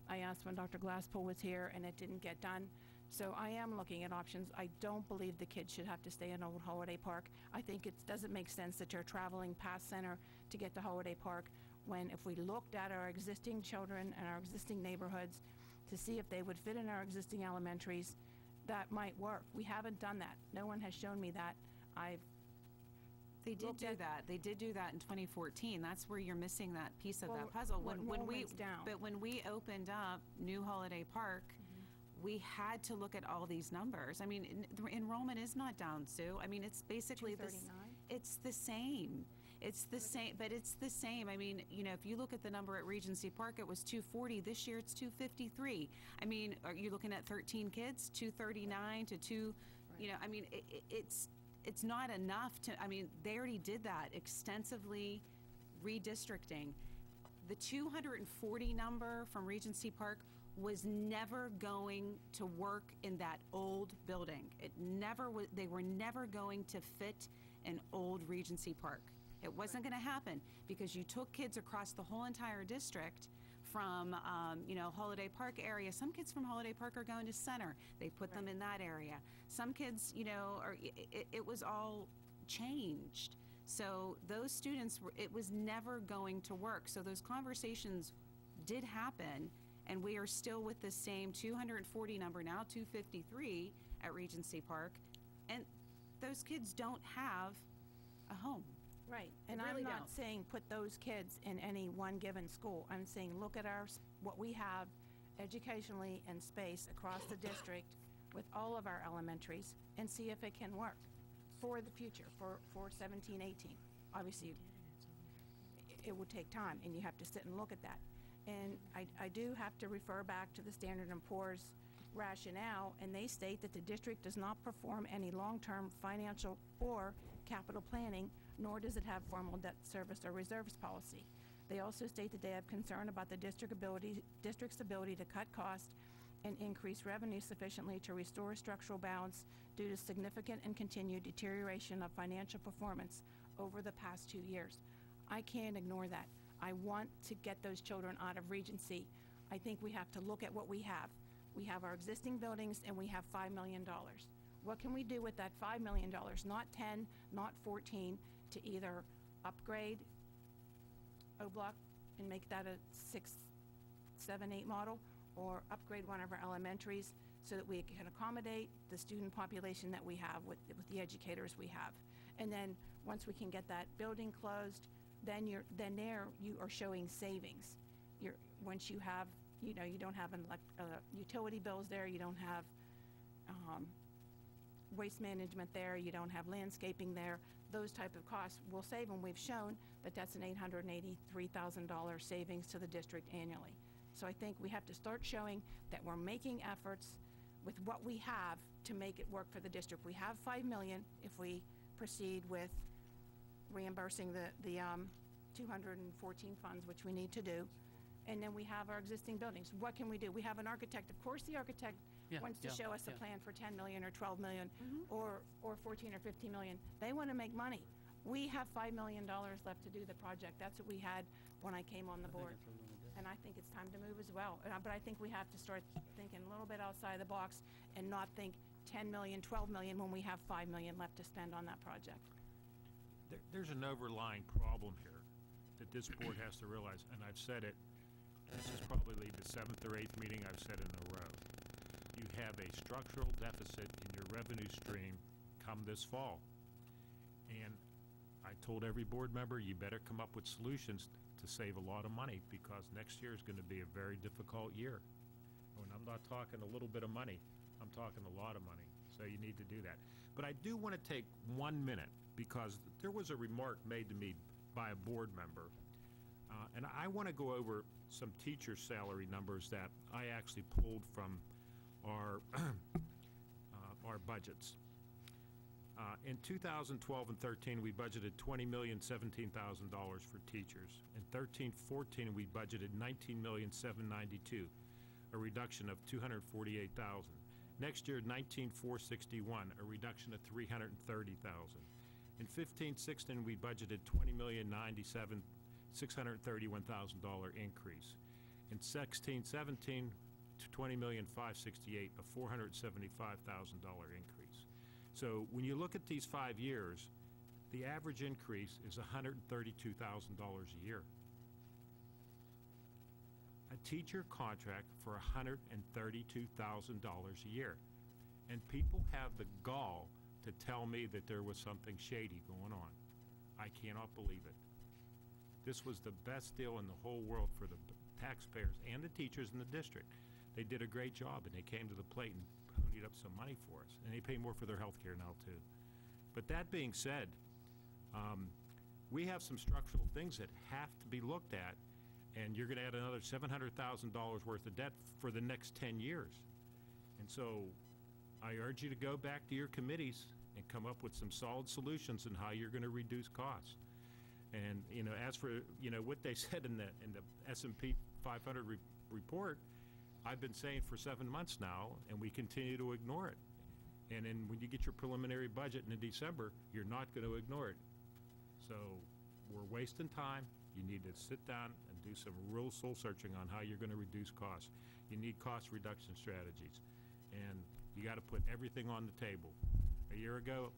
I asked when Dr. Glasspool was here, and it didn't get done. So I am looking at options. I don't believe the kids should have to stay in Old Holiday Park. I think it doesn't make sense that you're traveling past Center to get to Holiday Park, when if we looked at our existing children and our existing neighborhoods to see if they would fit in our existing elementaries, that might work. We haven't done that. No one has shown me that. They did do that. They did do that in 2014. That's where you're missing that piece of that puzzle. When we opened up New Holiday Park, we had to look at all these numbers. I mean, enrollment is not down, Sue. I mean, it's basically it's the same. It's the same, but it's the same. I mean, if you look at the number at Regency Park, it was 240. This year, it's 253. I mean, are you looking at 13 kids? 239 to 2, I mean, it's not enough to, they already did that extensively, redistricting. The 240 number from Regency Park was never going to work in that old building. They were never going to fit in old Regency Park. It wasn't going to happen because you took kids across the whole entire district from, Holiday Park area. Some kids from Holiday Park are going to Center. They put them in that area. Some kids, it was all changed. So those students, it was never going to work. So those conversations did happen, and we are still with the same 240 number, now 253 at Regency Park, and those kids don't have a home. Right, and really I'm not don't. saying put those kids in any one given school. I'm saying look at what we have educationally and space across the district with all of our elementaries and see if it can work for the future, for 17, 18. Obviously, it will take time, and you have to sit and look at that. And I do have to refer back to the Standard & Poor's rationale, and they state that the district does not perform any long-term financial or capital planning, nor does it have formal debt service or reserves policy. They also state that they have concern about the district's ability to cut costs and increase revenue sufficiently to restore structural balance due to significant and continued deterioration of financial performance over the past 2 years. I can't ignore that. I want to get those children out of Regency. I think we have to look at what we have. We have our existing buildings and we have $5 million. What can we do with that $5 million? Not 10, not 14, to either upgrade O-Block and make that a 6, 7, 8 model, or upgrade one of our elementaries so that we can accommodate the student population that we have with the educators we have. And then once we can get that building closed, then there you are showing savings. Once you have, you don't have utility bills there, you don't have waste management there, you don't have landscaping there. Those type of costs will save, and we've shown that that's an $883,000 savings to the district annually. So I think we have to start showing that we're making efforts with what we have to make it work for the district. We have $5 million if we proceed with reimbursing the 214 funds, which we need to do. And then we have our existing buildings. What can we do? We have an architect. Of course, the architect wants to show us a plan for 10 million or 12 million or 14 or 15 million. They want to make money. We have $5 million left to do the project. That's what we had when I came on the board. And I think it's time to move as well. But I think we have to start thinking a little bit outside the box and not think 10 million, 12 million when we have 5 million left to spend on that project. There's an overlying problem here that this board has to realize, and I've said it, this is probably the 7th or 8th meeting I've said in a row. You have a structural deficit in your revenue stream come this fall. And I told every board member, you better come up with solutions to save a lot of money, because next year is going to be a very difficult year. And I'm not talking a little bit of money, I'm talking a lot of money. So you need to do that. But I do want to take 1 minute, because there was a remark made to me by a board member. And I want to go over some teacher salary numbers that I actually pulled from our our budgets. In 2012 and 13, we budgeted $20,017,000 for teachers. In 13-14, we budgeted $19,792,000, a reduction of $248,000. Next year, $19,461,000, a reduction of $330,000. In 15-16, we budgeted $20,097,631,000 increase. In 16-17, to $20,568,000, a $475,000 increase. So when you look at these 5 years, the average increase is $132,000 a year. A teacher contract for $132,000 a year. And people have the gall to tell me that there was something shady going on. I cannot believe it. This was the best deal in the whole world for the taxpayers and the teachers in the district. They did a great job, and they came to the plate and ponied up some money for us. And they pay more for their health care now, too. But that being said, we have some structural things that have to be looked at, and you're going to add another $700,000 worth of debt for the next 10 years. And so I urge you to go back to your committees and come up with some solid solutions on how you're going to reduce costs. And, as for, what they said in the S&P 500 report, I've been saying for 7 months now, and we continue to ignore it. And then when you get your preliminary budget in December, you're not going to ignore it. So we're wasting time. You need to sit down and do some real soul searching on how you're going to reduce costs. You need cost reduction strategies. And you got to put everything on the table. A year ago,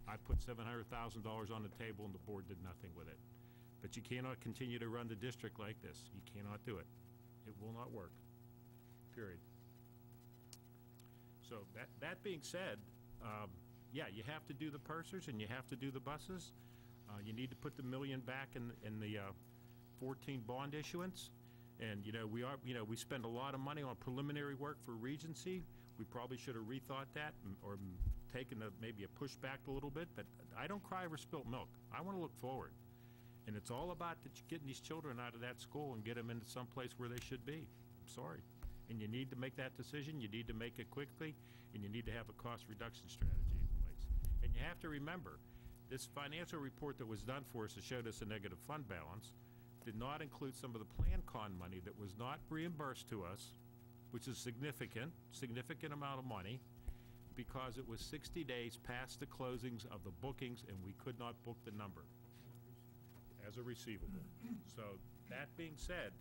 I put $700,000 on the table, and the board did nothing with it. But you cannot continue to run the district like this. You cannot do it. It will not work. Period. So that being said, yeah, you have to do the pursers and you have to do the buses. You need to put the $1 million back in the 14 bond issuance. And we spend a lot of money on preliminary work for Regency. We probably should have rethought that or taken maybe a pushback a little bit. But I don't cry over spilt milk. I want to look forward. And it's all about getting these children out of that school and get them into some place where they should be. I'm sorry. And you need to make that decision. You need to make it quickly, and you need to have a cost reduction strategy in place. And you have to remember, this financial report that was done for us that showed us a negative fund balance did not include some of the Plan Con money that was not reimbursed to us, which is significant amount of money, because it was 60 days past the closings of the bookings, and we could not book the number. as a receivable. So, that being said,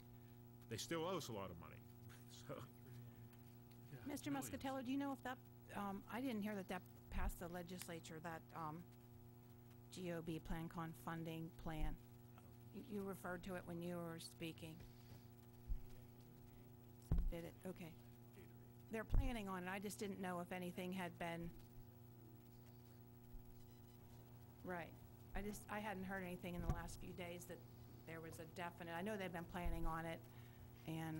they still owe us a lot of money. So, Mr. Muscatello, do you know if that, I didn't hear that passed the legislature, that GOB PlanCon funding plan. You referred to it when you were speaking. Did it? Okay. They're planning on it. I just didn't know if anything had been. Right. I hadn't heard anything in the last few days that there was a definite, I know they've been planning on it, and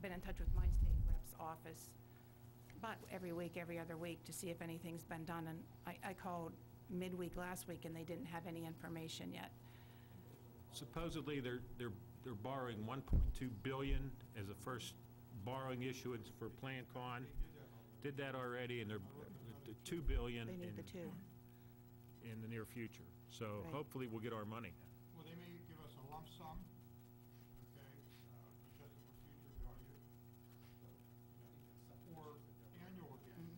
been in touch with my state rep's office, but every week, every other week, to see if anything's been done, and I called midweek last week, and they didn't have any information yet. supposedly, they're borrowing $1.2 billion as a first borrowing issuance for PlanCon. Did that already, and they're $2 billion They need the two. in the near future. So Right. hopefully we'll get our money. Well, they may give us a lump sum, okay, adjusted for future value, so, or annual again.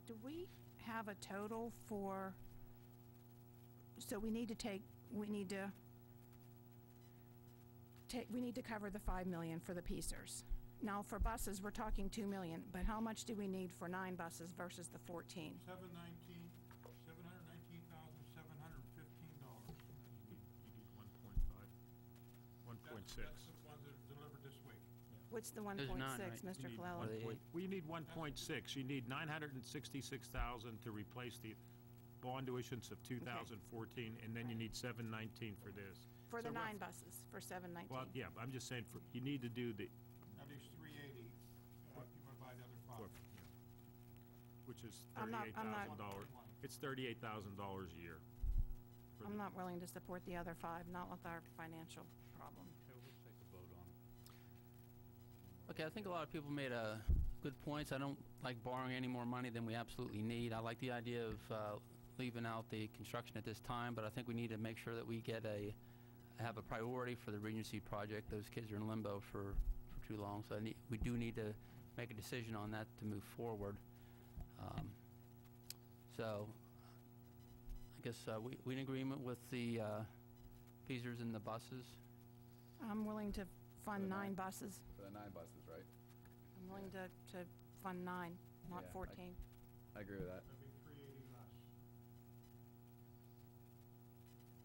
Do we have a total for, so we need to cover the 5 million for the piecers. Now, for buses, we're talking 2 million, but how much do we need for 9 buses versus the 14? $719,715. You need 1.6. That's the ones that are delivered this week. What's the There's 1.6, none, right? Mr. You need Colella? Or the 1 Well, you need 1.6. You need 966,000 to replace the bond issuance of 2014, and then you need 719 for this. For the So 9 buses, for 719? Well, yeah, I'm just saying, you need to do the, That leaves 380, if you want to buy the other 5. which is I'm not- $38,000. It's $38,000 a year. for I'm the- not willing to support the other 5, not with our financial problem. Okay, we'll take a vote on it. Okay, I think a lot of people made good points. I don't like borrowing any more money than we absolutely need. I like the idea of leaving out the construction at this time, but I think we need to make sure that we have a priority for the Regency project. Those kids are in limbo for too long, so we do need to make a decision on that to move forward. So, I guess we in agreement with the Peasers and the buses? I'm willing to fund the 9 9? buses. For the 9 buses, right? I'm willing to fund 9, not Yeah, 14. I agree with that. That'd be 380 less.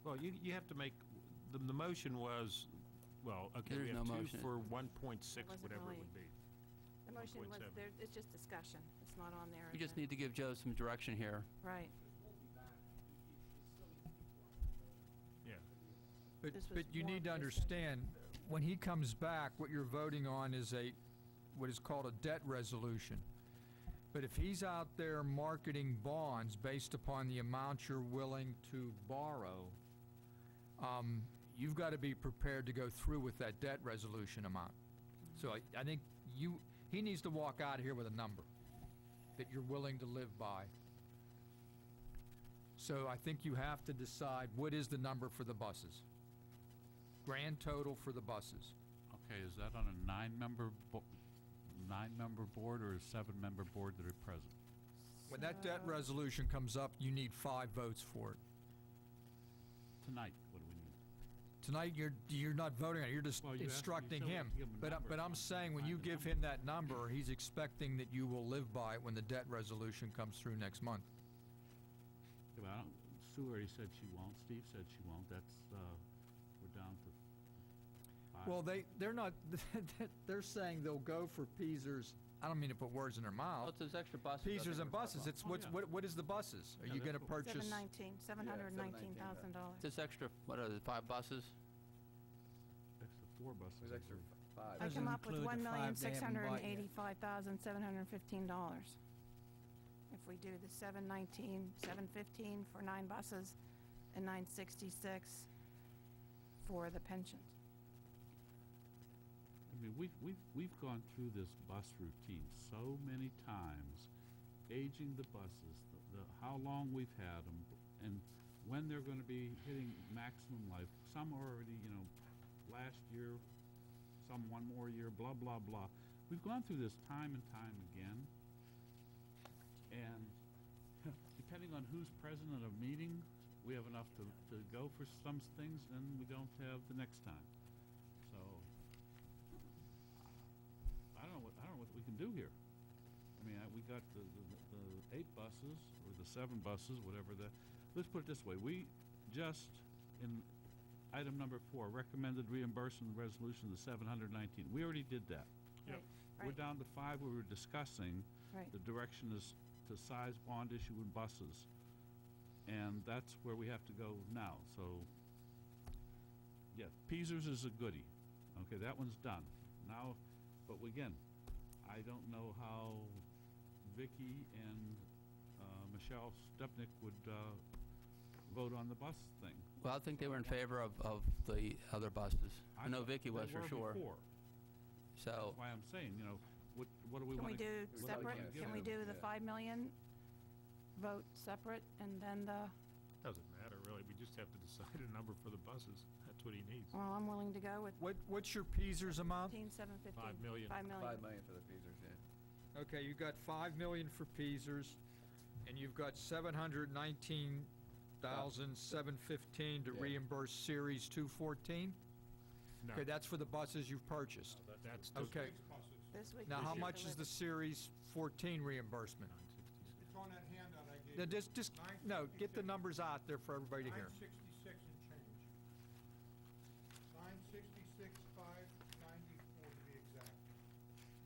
Well, you have to make, the motion was, well, okay, There we is have no 2 motion. for 1.6, wasn't whatever it really- would be. The motion was, 1.7. it's just discussion. It's not on there. We as just a- need to give Joe some direction here. Right. Yeah. But, This was but you more need to of a discussion. understand, when he comes back, what you're voting on is what is called a debt resolution. But if he's out there marketing bonds based upon the amount you're willing to borrow, you've got to be prepared to go through with that debt resolution amount. So I think he needs to walk out of here with a number that you're willing to live by. So I think you have to decide, what is the number for the buses? Grand total for the buses. Okay, is that on a 9-member board or a 7-member board that are present? When that debt So- resolution comes up, you need 5 votes for it. Tonight, what do we need? Tonight, you're not voting on it, you're just Well, you have to- you instructing still have him. to give him a But number. I'm saying, when Find you the give number. him that number, he's expecting that you will live by it when the debt resolution comes through next month. Yeah, but Sue already said she won't, Steve said she won't, that's, we're down to 5. Well, they're not, they're saying they'll go for Peasers, I don't mean to put words in their Oh, mouth. it's those extra buses. I Peasers think and we're talking buses, about. it's, Oh, yeah. what is the buses? Are Yeah, you that's gonna what- purchase? $719,000. This extra, what are the 5 buses? Extra 4 buses. There's extra 5. I Doesn't come up with include the 5 they haven't bought yet. $1,685,715. If we do the 719, 715 for 9 buses, and 966 for the pensions. I mean, we've gone through this bus routine so many times, aging the buses, how long we've had them, and when they're going to be hitting maximum life. Some already, last year, some one more year, blah, blah, blah. We've gone through this time and time again, and you depending on who's present at a meeting, we have enough to go for some things, and we don't have the next time. So, I don't know what we can do here. I mean, we got the 8 buses, or the 7 buses, whatever let's put it this way, we just, in item number 4, recommended reimbursement resolution of 719. We already did that. Yep. We're down to 5 we were discussing. Right. The direction is to size bond issue in buses. And that's where we have to go now. So, yeah, Peasers is a goodie. Okay, that one's done. Now, but again, I don't know how Vicky and Michelle Stepnick would vote on the bus thing. Well, I think they were in favor of the other buses. I know thought Vicky was they for were sure. before. So, That's why I'm saying, what do we Can want we to... do separate? Can we do the Yeah. 5 million vote separate and then the, Doesn't matter, really. We just have to decide a number for the buses. That's what he needs. well, I'm willing to go with What's your Peasers amount? 15,750. 5 million. 5 million. 5 million for the Peasers, yeah. Okay, you got 5 million for Peasers, and you've got 719,715 to Yeah. reimburse Series 214? No, Okay, that's for the buses you've purchased. that's Okay. Six buses. This week. Now, we how should much is the deliver. Series 14 reimbursement? It's on that handout I gave Now, you. just, no, get the 966. numbers out there for everybody to hear. 966 and change. 966,594 to be exact.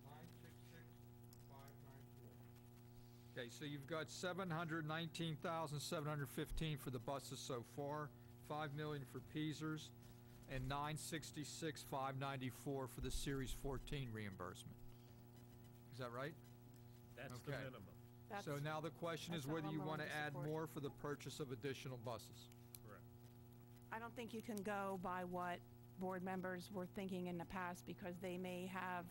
966,594. Okay, so you've got 719,715 for the buses so far, 5 million for Peasers, and 966,594 for the Series 14 reimbursement. Is that right? That's the Okay. minimum. That's- So now the question is that's all whether I'm you willing want to to add support. more for the purchase of additional buses. Correct. I don't think you can go by what board members were thinking in the past because they may have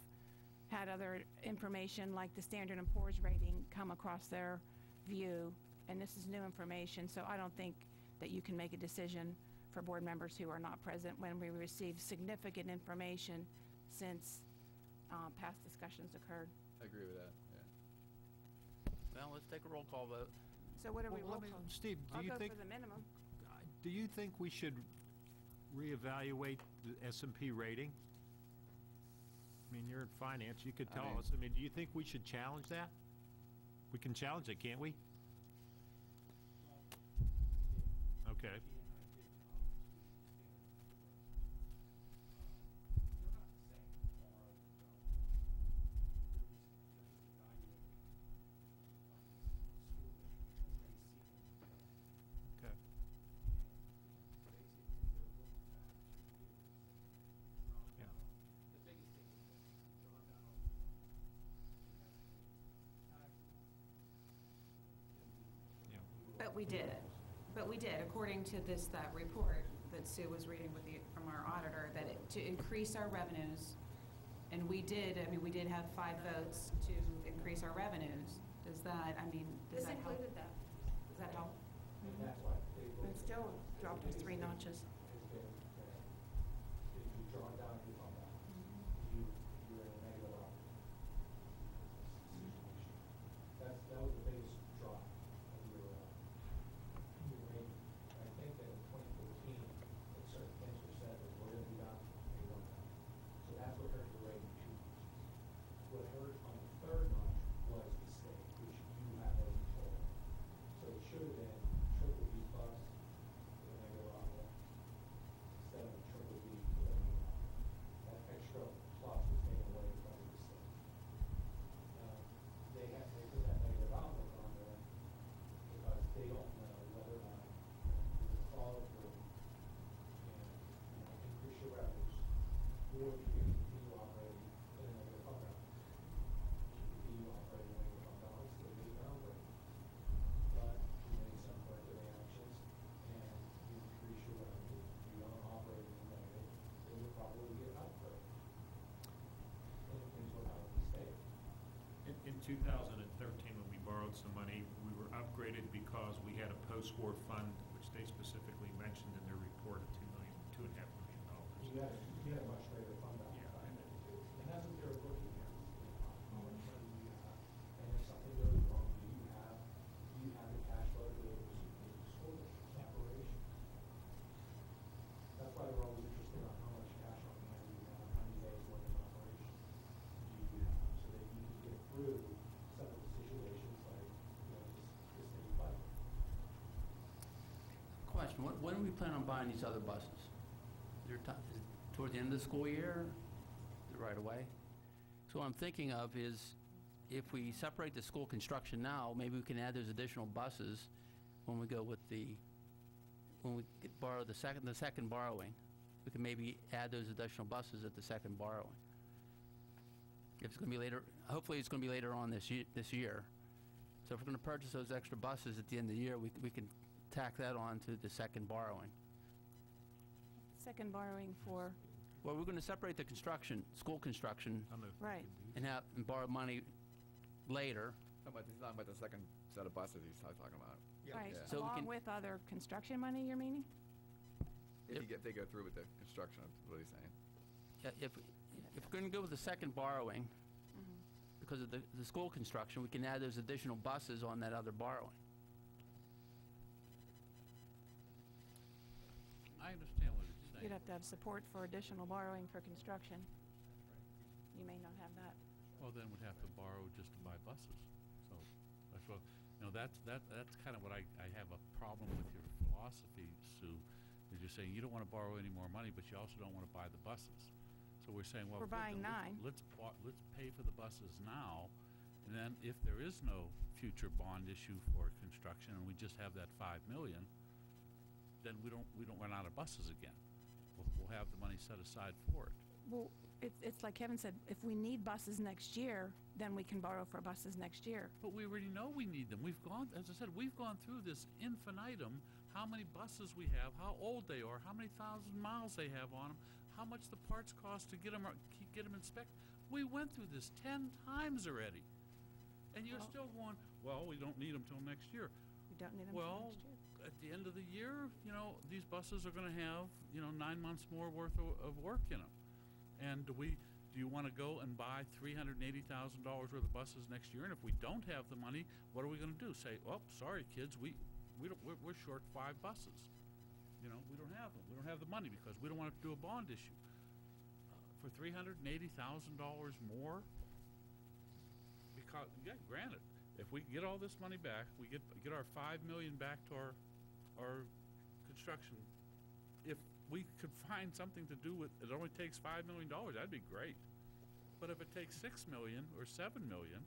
had other information like the Standard & Poor's rating come across their view, and this is new information, so I don't think that you can make a decision for board members who are not present when we receive significant information since past discussions occurred. I agree with that, yeah. well, let's take a roll call vote. So what are we Well, roll let me- call? Steve, I'll go for the minimum. do you think we should reevaluate the S&P rating? I mean, you're in finance, you could I tell mean- us. I mean, do you think we should challenge that? We can challenge it, can't we? Okay. Okay. Yeah. Yeah. But we did. But we did, according to that report that Sue was reading from our auditor, that to increase our revenues, and we did have 5 votes to increase our revenues. Does that help? that. Does that help? And that's why they And still dropped us 3 notches. is very fair. If you draw down your fund balance, you're in a negative operating situation. That was the biggest drop of your rating. I think that in 2014, at certain things were said that we're going to be down, they weren't down. So that's what hurt your rating too much. What hurt on the 3rd notch was the state, which you have no control of. So it should have been triple B plus with a negative outlook instead of a triple B with a negative outlook. That extra plus was taken away from the state. They put that negative outlook on there because they don't know whether or not you're going to follow through and increase your revenues, or if you're going to continue operating in a negative fund balance. If you continue operating in a negative fund balance, they may downgrade. But you made some corrective actions and you increase your revenue, you don't operate in the negative, then you'll probably get an upgrade. And if things go out of the state. In 2013, when we borrowed some money, we were upgraded because we had a post-war fund, which they specifically mentioned in their report of $2.5 million. You had a much greater fund balance Yeah. back then too. And that's what they're looking at, how much money do you have? And if something goes wrong, do you have the cash flow question. When do we plan on buying these other buses? Is there is it toward the end of the school year? Is it right away? So what I'm thinking of is, if we separate the school construction now, maybe we can add those additional buses when we go with when we borrow the second borrowing. We can maybe add those additional buses at the second borrowing. If it's going to be later, hopefully it's going to be later on this year. So if we're going to purchase those extra buses at the end of the year, we can tack that on to the second borrowing. Second borrowing for, Well, we're going to separate the school construction, right. and borrow money later. He's talking about the second set of buses he's talking about. Right, Yeah. So we along can- with other construction money, you're meaning? If they go through with the construction, is what he's saying. Yeah, if we're going to go with the second borrowing, because of the school construction, we can add those additional buses on that other borrowing. I understand what he's saying. You'd have to have support for additional borrowing for construction. You may not have that. Well, then we'd have to borrow just to buy buses. So that's what, that's kind of what I have a problem with your philosophy, Sue, is you're saying you don't want to borrow any more money, but you also don't want to buy the buses. So we're saying, well, We're buying let's- 9. let's pay for the buses now, and then if there is no future bond issue for construction, and we just have that $5 million, then we don't run out of buses again. We'll have the money set aside for it. Well, it's like Kevin said, if we need buses next year, then we can borrow for buses next year. But we already know we need them. We've gone, as I said, we've gone through this infinitum, how many buses we have, how old they are, how many thousand miles they have on them, how much the parts cost to get them inspected. We went through this 10 times already. And you're Well- still going, well, we don't need them till next year. We don't need them Well, for next year. at the end of the year, these buses are gonna have, 9 months more worth of work in them. And do you wanna go and buy $380,000 worth of buses next year? And if we don't have the money, what are we gonna do? Say, oh, sorry, kids, we're short 5 buses. We don't have them. We don't have the money because we don't want to do a bond issue. For $380,000 more? Because, yeah, granted, if we get all this money back, we get our $5 million back to our construction. If we could find something to do with, it only takes $5 million, that'd be great. But if it takes $6 million or $7 million,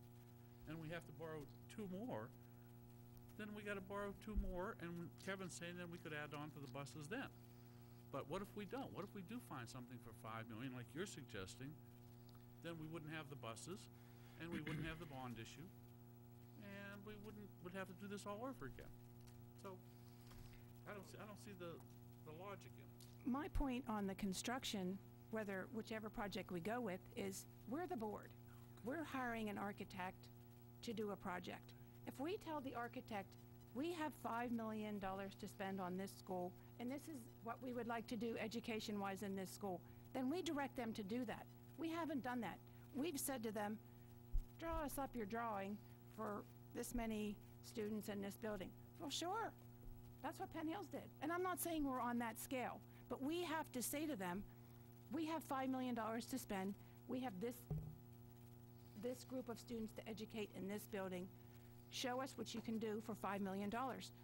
and we have to borrow 2 more, then we gotta borrow 2 more, and Kevin's saying then we could add on to the buses then. But what if we don't? What if we do find something for $5 million, like you're suggesting? Then we wouldn't have the buses, and we wouldn't have the bond issue, and we would have to do this all over again. So, I don't see the logic in it. My point on the construction, whichever project we go with, is we're the board. We're hiring an architect to do a project. If we tell the architect, we have $5 million to spend on this school, and this is what we would like to do education-wise in this school, then we direct them to do that. We haven't done that. We've said to them, draw us up your drawing for this many students in this building. Well, sure. That's what Penn Hills did. And I'm not saying we're on that scale, but we have to say to them, we have $5 million to spend. We have this group of students to educate in this building. Show us what you can do for $5 million,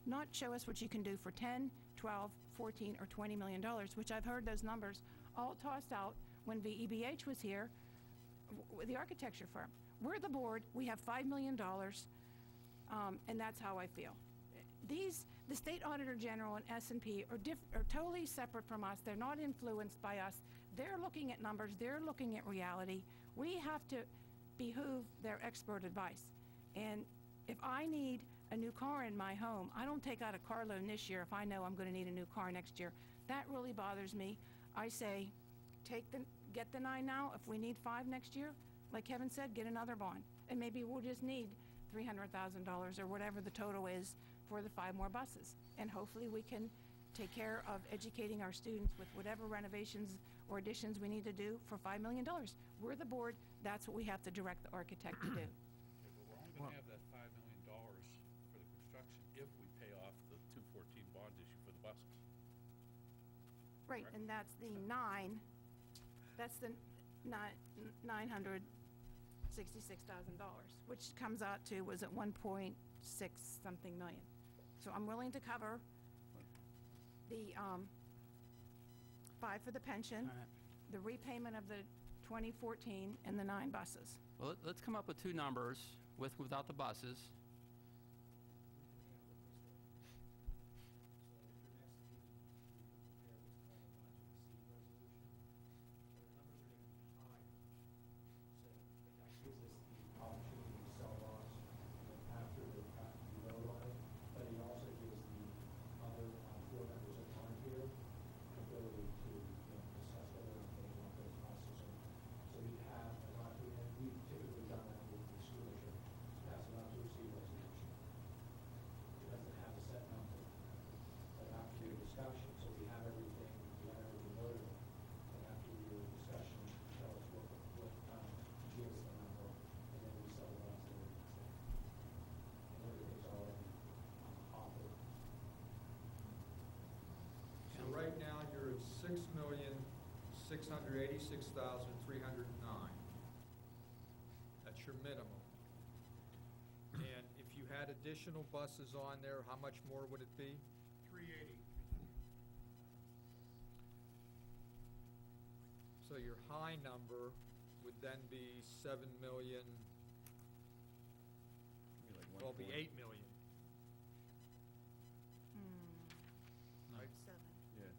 not show us what you can do for 10, 12, 14, or $20 million, which I've heard those numbers all tossed out when VEBH was here, with the architecture firm. We're the board, we have $5 million, and that's how I feel. The State Auditor General and S&P are totally separate from us. They're not influenced by us. They're looking at numbers, they're looking at reality. We have to behoove their expert advice. And if I need a new car in my home, I don't take out a car loan this year if I know I'm going to need a new car next year. That really bothers me. I say, get the 9 now. If we need 5 next year, like Kevin said, get another bond. And maybe we'll just need $300,000 or whatever the total is for the 5 more buses. And hopefully we can take care of educating our students with whatever renovations or additions we need to do for $5 million. We're the board. That's what we have to direct the architect to do. We're only gonna have that $5 million for the construction if we pay off the 214 bond issue for the buses. Right, and that's the 9, that's the $966,000, which comes out to, was it 1.6 something million? So I'm willing to cover The, 5 for the pension, All right. the repayment of the 2014, and the 9 buses. Well, let's come up with two numbers, with, without the buses. So right now, you're at $6,686,309. That's your minimum. And if you had additional buses on there, how much more would it be? 380. So your high number would then be 7 million, well, it'd be 8 million. Right? 7, Yeah,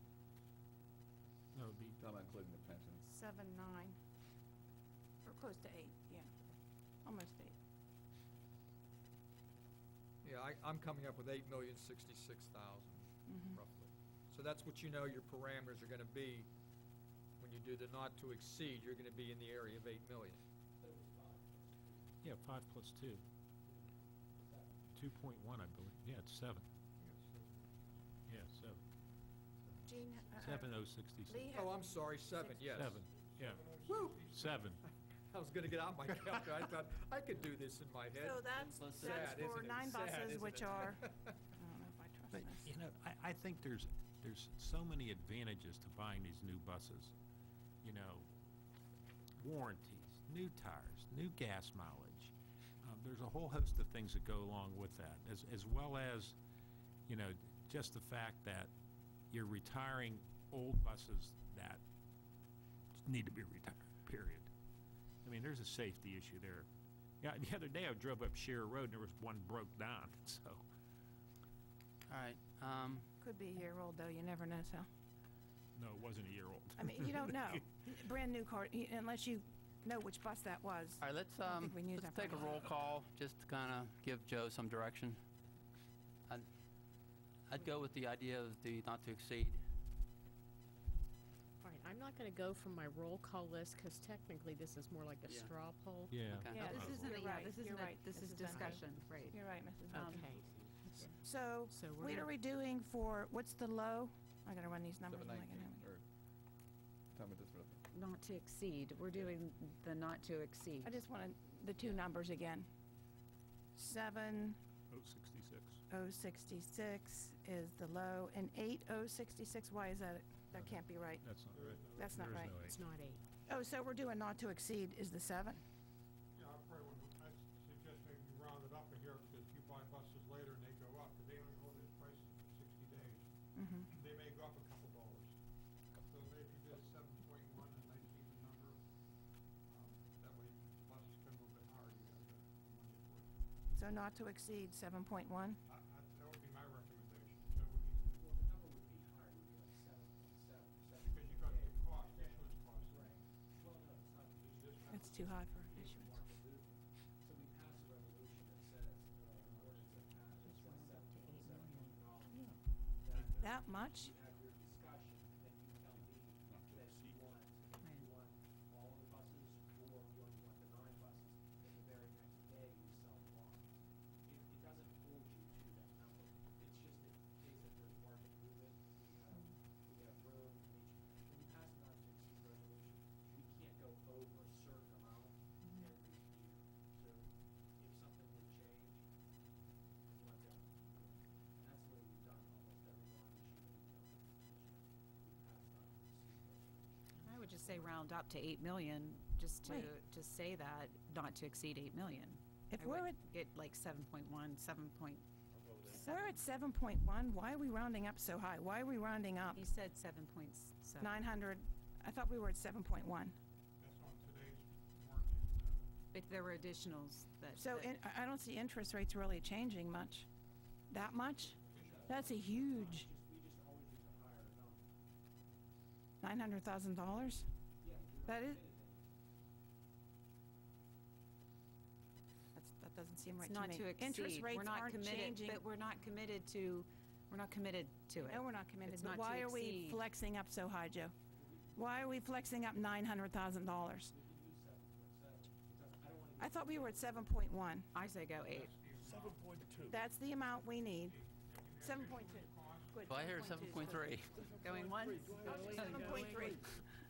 No, it'd be, talking about including the pensions. 7, 9, or close to 8, yeah, almost 8. Yeah, I'm coming up with 8,066,000 roughly. So that's what you know your parameters are gonna be. When you do the not to exceed, you're gonna be in the area of 8 million. yeah, 5 plus 2. 2.1, I believe. Yeah, it's 7. Yeah, 7. Gene, 7,066. Lee, Oh, I'm sorry, 7, yes. 7, yeah. Woo! 7. I was gonna get out my calculator. I thought I could do this in my head. so that's Sad, for isn't it? 9 Sad, buses, isn't which it? are, I don't know if I trust But, this. you know, I think there's so many advantages to buying these new buses. You know, warranties, new tires, new gas mileage. There's a whole host of things that go along with that, as well as, you know, just the fact that you're retiring old buses that need to be retired, period. I mean, there's a safety issue there. Yeah, the other day I drove up Shearer Road and there was one broke down, so. All right, Could be a year old, though, you never know, so. No, it wasn't a year old. I mean, you don't know. Brand new car, unless you know which bus that was. all right, let's, I don't think we can use let's that take a for roll call, just to kind of give Joe some direction. I'd go with the idea of the not to exceed. All right, I'm not going to go from my roll call list because technically this is more like a Yeah. straw poll. Yeah. Okay. Yeah, this isn't, You're right, this you're isn't, right. this is Mrs. Duncan. discussion, right. You're right, Mrs. Duncan. Okay. So, So we're what gonna- are we doing for, what's the low? I gotta run these numbers. I'm not 719, gonna- or, tell me this for the, Not to exceed, we're doing the not to exceed. I just wanted the two numbers again. 066. 7,066 is the low, and 8,066, why is that? That can't be right. That's not right. That's not There is right. no It's not 8. Oh, so we're doing not to exceed is the 7? Yeah, I probably wouldn't, I'd suggest maybe you round it up in here, because if you buy buses later and they go up, because they only hold these prices for 60 days, they may go up a couple dollars. So maybe if you did 7.1, a nice even number, that way buses come a little bit higher, you have the money for it. So not to exceed 7.1? That would be my recommendation. So we need, Well, the number would be higher, it would be like 7.7, because you got the cost, issuance cost. Right. Well, no, it's not the issue. It's too high for It's issuance. market movement. So we passed a resolution that says, an ordinance that passed, it's $7.7 million. That much? You have your discussion, then you tell me that you want all of the buses, or you only want the 9 buses, and the very next day you sell the bonds. It doesn't hold you to that number. It's just that, basically, there's market movement, we have room, when you pass a not to exceed resolution, we can't go over a certain amount every year. So if something would change, you want to, and that's the way we've done almost every bond issue that we've done. We pass not to exceed resolution. I would just say round up to 8 million, just to, Wait. to say that, not to exceed 8 million. If I we're would at, get like 7.1, 7 point, We're at 7.1. Why are we rounding up so high? Why are we rounding up? He said 7.7. 900, I thought we were at 7.1. That's on today's market. But there were additionals that. So I don't see interest rates really changing much. That much? That's a huge. We just always use a higher number. $900,000? Yeah. That is. That doesn't seem right It's to not me. to exceed. Interest rates We're not aren't committed, changing. but we're not committed to it. No, we're not committed. It's But not why to are we exceed. flexing up so high, Joe? Why are we flexing up $900,000? We can use 7.7. I don't want to I thought we were at 7.1. I say go 8. 7.2. That's the amount we need. 7.2. Good. Well, I hear 7.2. 7.3. Going once? 7.3.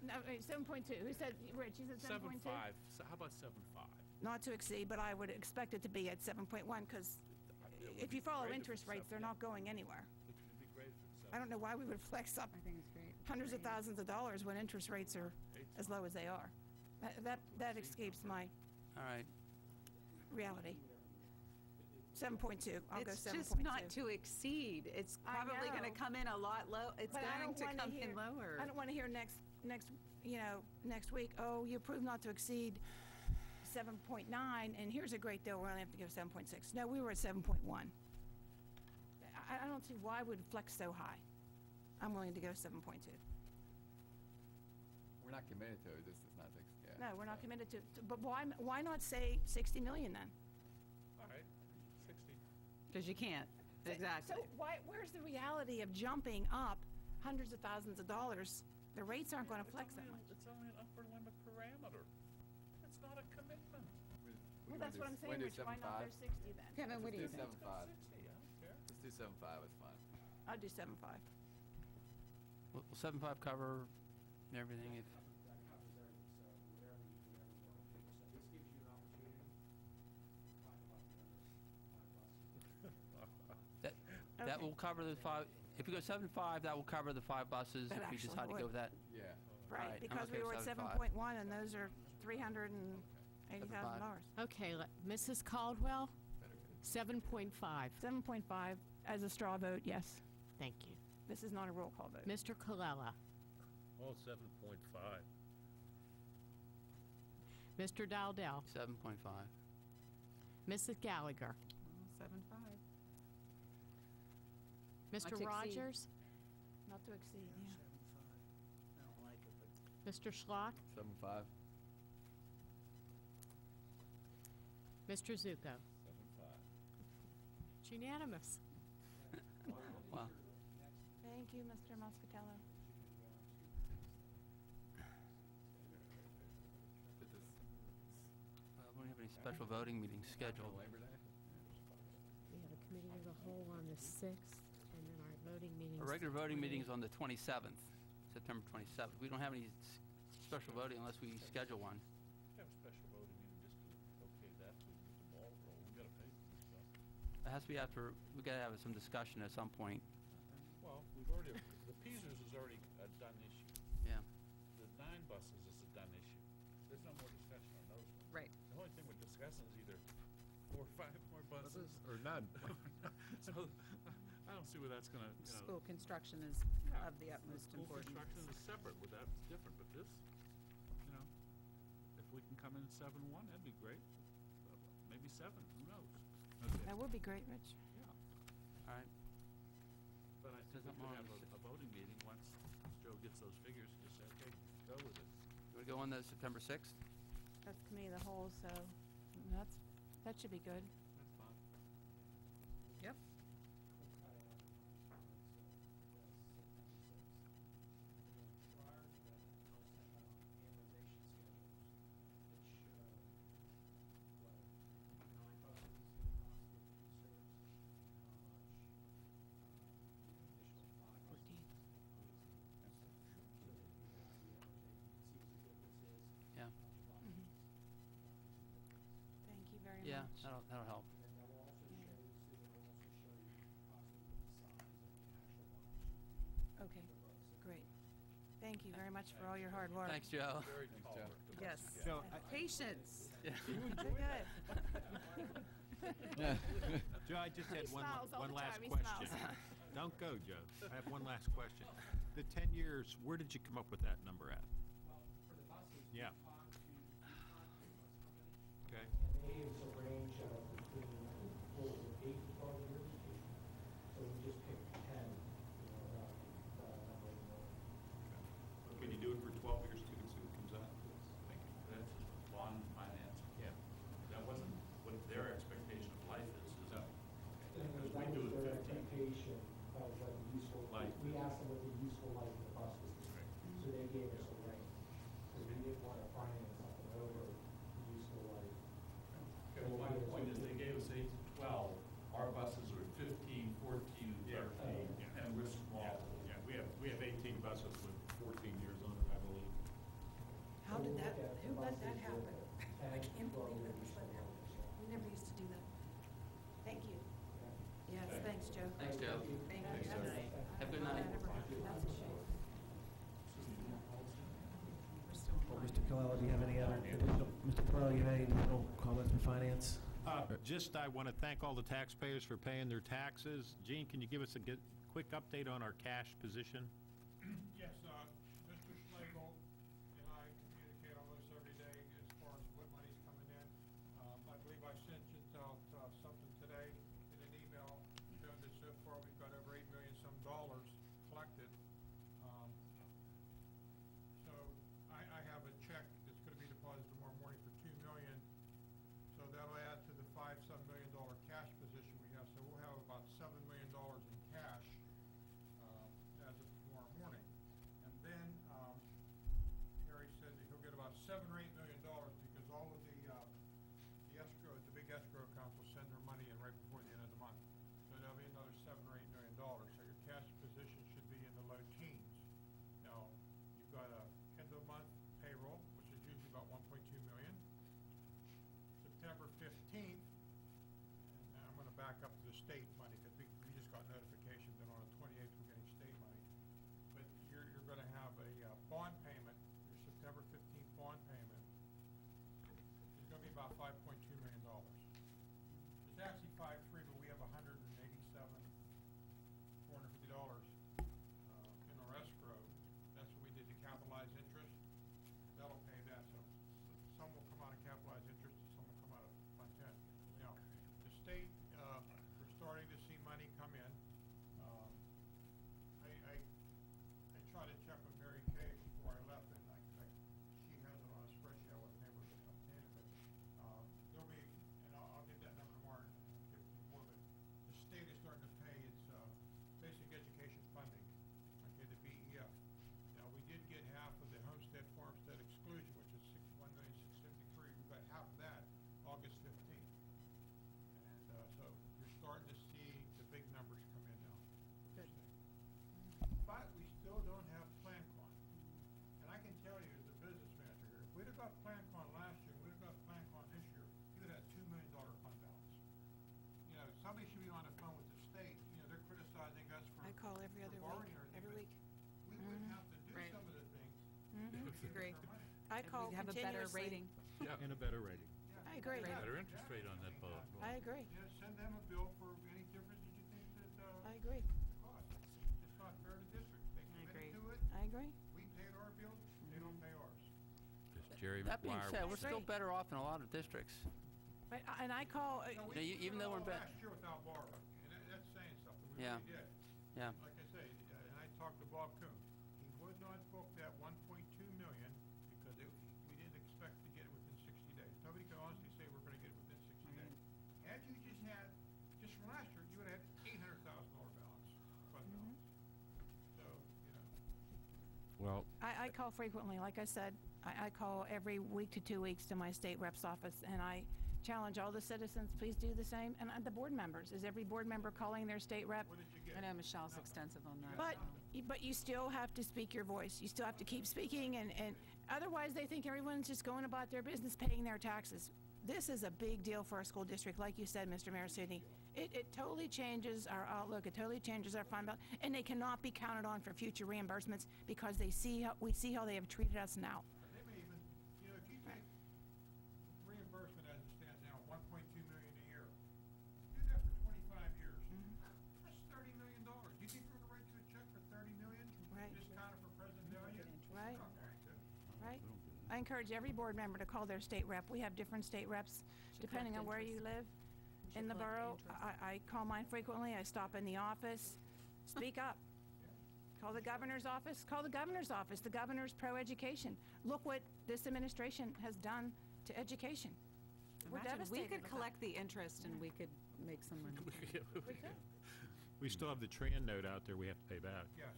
No, wait, 7.2. Who said, Rich, you said 7.2? 7.5. So how about 7.5? Not to exceed, but I would expect it to be at 7.1 because if you follow interest rates, they're not going anywhere. It'd be great if it's I don't know why we would flex up I think it's great. hundreds of thousands of dollars when interest rates are as low as they are. That escapes my All right. reality. 7.2. I'll go 7.2. It's just not to exceed. It's I probably going know. to come in a lot low. It's But I going don't to wanna come hear- in lower. I don't want to hear next week, oh, you approved not to exceed 7.9, and here's a great deal, we're only have to give 7.6. No, we were at 7.1. I don't see why we'd flex so high. I'm willing to go 7.2. We're not committed to it, just it's not, yeah. No, we're not committed to, but why not say 60 million then? All right, 60. Because you can't. Exactly. So where's the reality of jumping up hundreds of thousands of dollars? The rates aren't going to flex that much. It's only an upper limit parameter. It's not a commitment. Well, that's what I'm saying, Rich, why not go 60 then? Kevin, what do you Let's think? do 7.5. 60, I don't care. Let's do 7.5, it's fine. I'll do 7.5. Will 7.5 cover everything? If that covers everything, so whatever you want to do. So this gives you an opportunity to talk about the other 5 buses. that will cover the 5. If we go 7.5, that will cover the 5 buses. That If we actually decide to go with that. Yeah. Right, Right, I'm because okay we with were at 7.5. 7.1, and those are $380,000. Okay, Mrs. Caldwell, 7.5. 7.5 as a straw vote, yes. Thank you. This is not a roll call vote. Mr. Colella, Oh, 7.5. Mr. Dowdell, 7.5. Mrs. Gallagher, 7.5. Mr. Not to exceed. Rogers, Not to exceed, yeah. Mr. Schlock, 7.5. Mr. Zuko. 7.5. It's unanimous. Wow. Thank you, Mr. Moscatello. We don't have any special voting meetings scheduled. Labor Day? We have a committee of the whole on the 6th, and then our voting meetings. Our regular voting meeting is on the 27th, September 27th. We don't have any special voting unless we schedule one. Have a special voting meeting just to okay that so we can get the ball rolling. We gotta pay for this stuff. It has to be after, we gotta have some discussion at some point. Well, we've already, the Peasers is already a done issue. Yeah. The 9 buses is a done issue. There's no more discussion on those ones. Right. The only thing we're discussing is either 4 or 5 more buses. Or none. So, I don't see where that's gonna, School construction is Yeah. of the utmost School importance. construction is separate, well, that's different, but this, if we can come in 7.1, that'd be great. Maybe 7, who knows? That would be great, Rich. Yeah, All right. but I think we Doesn't could have matter. a voting meeting once Joe gets those figures, just say, okay, go with it. Do we go on the September 6th? That's committee of the whole, so that should be good. That's fine. Yep. Prior to that, I'll send out amortization schedules, which, what, 9 buses is gonna cost the food service, how much, the additional 5 buses. 14. So that you have the amortization, you can see what the difference is. Yeah. Thank you very Yeah, much. that'll help. And then that will also show you, Sue, that will also show you possibly what the size of the actual line should be. Okay, for both. great. Thank you very much for all your hard work. Thanks, Joe. Very Thanks, tall Joe. work. Yes. So, Patience. Yeah. Good. Joe, I just had He one smiles all one the last time, he question. smiles. Don't go, Joe. I have one last question. The 10 years, where did you come up with that number at? Well, for the buses, we Yeah. talked to the bus company, Okay. and they gave us a range of between, what was it, 8 to 12 years? So we just picked 10, around number of them. Can you do it for 12 years too, and see what comes out? Thank you. That's bond financing. Yeah. That wasn't what their expectation of life is it? And Because that we do was it their 15. expectation of what the useful Life. We asked them what the useful life of the bus was, so they gave us a range. Because we didn't want to finance something over the useful life. Okay, well, my point is, they gave us 8 to 12, our buses are 15, 14, 13, and we're small. Yeah, we have 18 buses with 14 years on it, I believe. How So did we'll that, look at the who let that buses happen? with I 10 can't to 12 believe that years was let useful happen. life. We never used to do that. Thank you. Yeah. Yes, thanks, Joe. Thanks, Joe. Thank Thanks, you. Joe. Have a good night. That's a shame. We're still Well, fine. Mr. Colella, do you have any other additional, Mr. Colella, you have any additional comments from finance? Just, I want to thank all the taxpayers for paying their taxes. Gene, can you give us a quick update on our cash position? Yes, Mr. Schlegel and I communicate almost every day as far as what money's coming in. I believe I sent you out something today in an email showing that so far we've got over $8 million some dollars collected. So I have a check that's going to be deposited tomorrow morning for $2 million. So that'll add to the $5-7 million cash position we have. So we'll have about $7 million in cash as of tomorrow morning. And then Harry said that he'll get about $7 or $8 million because all of the escrow, the big escrow accounts will send their money in right before the end of the month. So there'll be another $7 or $8 million. So your cash position should be in the low teens. Now, you've got a end of the month payroll, which is usually about 1.2 million. September 15th, and I'm gonna back up to the state money, because we just got notification that on the 28th we're getting state money. But you're gonna have a bond payment, your September 15th bond payment, is gonna be about $5.2 million. It's actually 5.3, but we have $187,450 in our escrow. That's what we did to capitalize interest. That'll pay that, so some will come out of capitalized interest, and some will come out of fund 10. Now, the state, we're starting to see money come in. I tried to check with Mary Kay before I left, and she has it on a spreadsheet. I wasn't able to obtain it, but there'll be, and I'll get that number tomorrow and give it before, but the state is starting to pay its basic education funding, okay, the BEF. Now, we did get half of the homestead farmstead exclusion, which is $1,653,000. We got half of that August 15th. And so you're starting to see the big numbers come in now. Good. But we still don't have PlanCon. And I can tell you, as a business manager here, if we'd have got PlanCon last year, we'd have got PlanCon this year, you'd have had $2 million fund balance. You know, somebody should be on the phone with the state, they're criticizing us for I call every other borrowing week, or anything, every but week. we wouldn't have to do Right. some of the things Mhm. that would give us Agree. our money. I And call we have a better continuously. rating. Yeah. And a better rating. I agree. Right. Better interest rate on that boat. I agree. Send them a bill for any difference that you think that, I agree. cost. It's not fair to districts. They committed to it, I agree. we paid our bills, they don't pay ours. Does Jerry That being McGuire said, we're That's still right. better off than a lot of districts. But, and I call, No, Yeah, we even did it though we're all in bad- last year without borrowing, and that's saying something, we Yeah. really did. Yeah. Like I say, and I talked to Bob Coon, he would not book that 1.2 million because we didn't expect to get it within 60 days. Nobody could honestly say we're gonna get it within 60 days. Had you just from last year, you would've had $800,000 balance, fund balance. So, Well, I call frequently, like I said, I call every week to 2 weeks to my state rep's office, and I challenge all the citizens, please do the same, and the board members. Is every board member calling their state rep? what did you get? I know Michelle's extensive on that. But you still have to speak your voice. You still have to keep speaking, and otherwise they think everyone's just going about their business, paying their taxes. This is a big deal for our school district, like you said, Mr. Mayor Sidney. It totally changes our outlook, it totally changes our fund balance, and they cannot be counted on for future reimbursements because we see how they have treated us now. They may even, if you take reimbursement as it stands now, 1.2 million a year, I encourage every board member to call their state rep. We have different state reps, depending on where you live. In the borough, I call mine frequently. I stop in the office. Speak up. Call the governor's office. Call the governor's office. The governor's pro-education. Look what this administration has done to education. We're Imagine, devastated. we could with collect the interest and we could make some money. We still have the Tran note out there we have to pay back. Yes,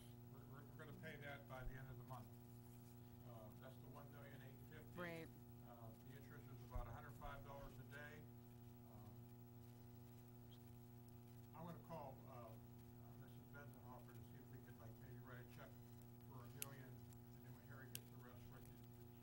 we're going to pay that by the end of the month. That's the $1,850,000. Right. The interest is about $105 a day. I'm going to call Mrs. Benzenhofer to see if we can maybe write a check for $1 million, and then when Harry gets the rest, write the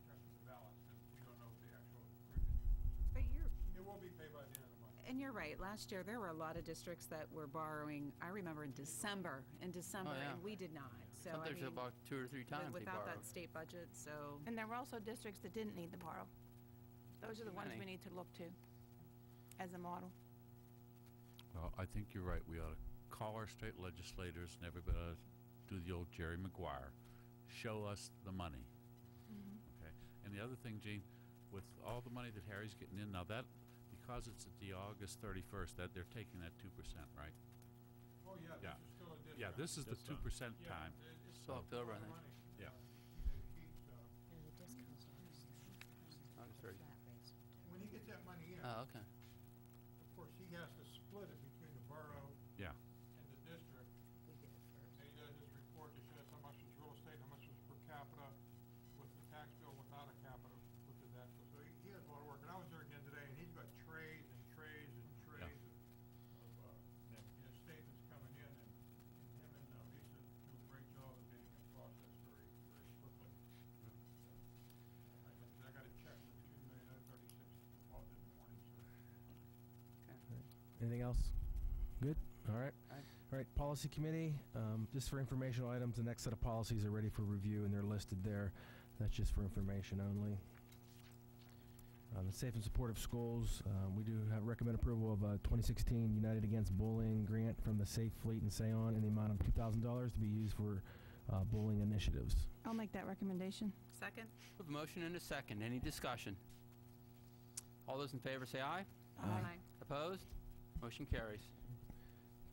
check to the balance, because we don't know what the actual accrued interest But you're, is. It will be paid by the end of the month. and you're right, last year, there were a lot of districts that were borrowing, I remember in December, yeah. and we did not, so I Sometimes mean, about 2 or 3 times they without borrow. that state budget, so. And there were also districts that didn't need the borrow. Those are the ones we Many. need to look to as a model. Well, I think you're right. We ought to call our state legislators and everybody ought to do the old Jerry Maguire. Show us the money. Okay. And the other thing, Gene, with all the money that Harry's getting in, now that, because it's at the August 31st, that they're taking that 2%, right? Oh, yeah, Yeah. this is still a discount. Yeah, this is the This 2% Yeah, time. it's So October, I a lot of think. money. Yeah. August 30. When he gets that money in, Oh, okay. of course, he has to split it between the borough Yeah. and the district. And he does his report that shows how much was real estate, how much was per capita, with the tax bill, without a capita, with the debt. So he has a lot of work. And I was there again today, and he's got trays and trays and trays of statements coming in, and him and Lisa do a great job of getting it processed very, very quickly. I got a check for $2,036,000 deposit in the morning, so. Anything else? Good? All right. Alright. All right, Policy Committee, just for informational items, the next set of policies are ready for review, and they're listed there. That's just for information only. The Safe and Supportive Schools, we do have recommend approval of a 2016 United Against Bullying grant from the Safe Fleet and Sayon in the amount of $2,000 to be used for bullying initiatives. I'll make that recommendation. Second? We have a motion and a second. Any discussion? All those in favor say aye. Aye. Opposed? Motion carries.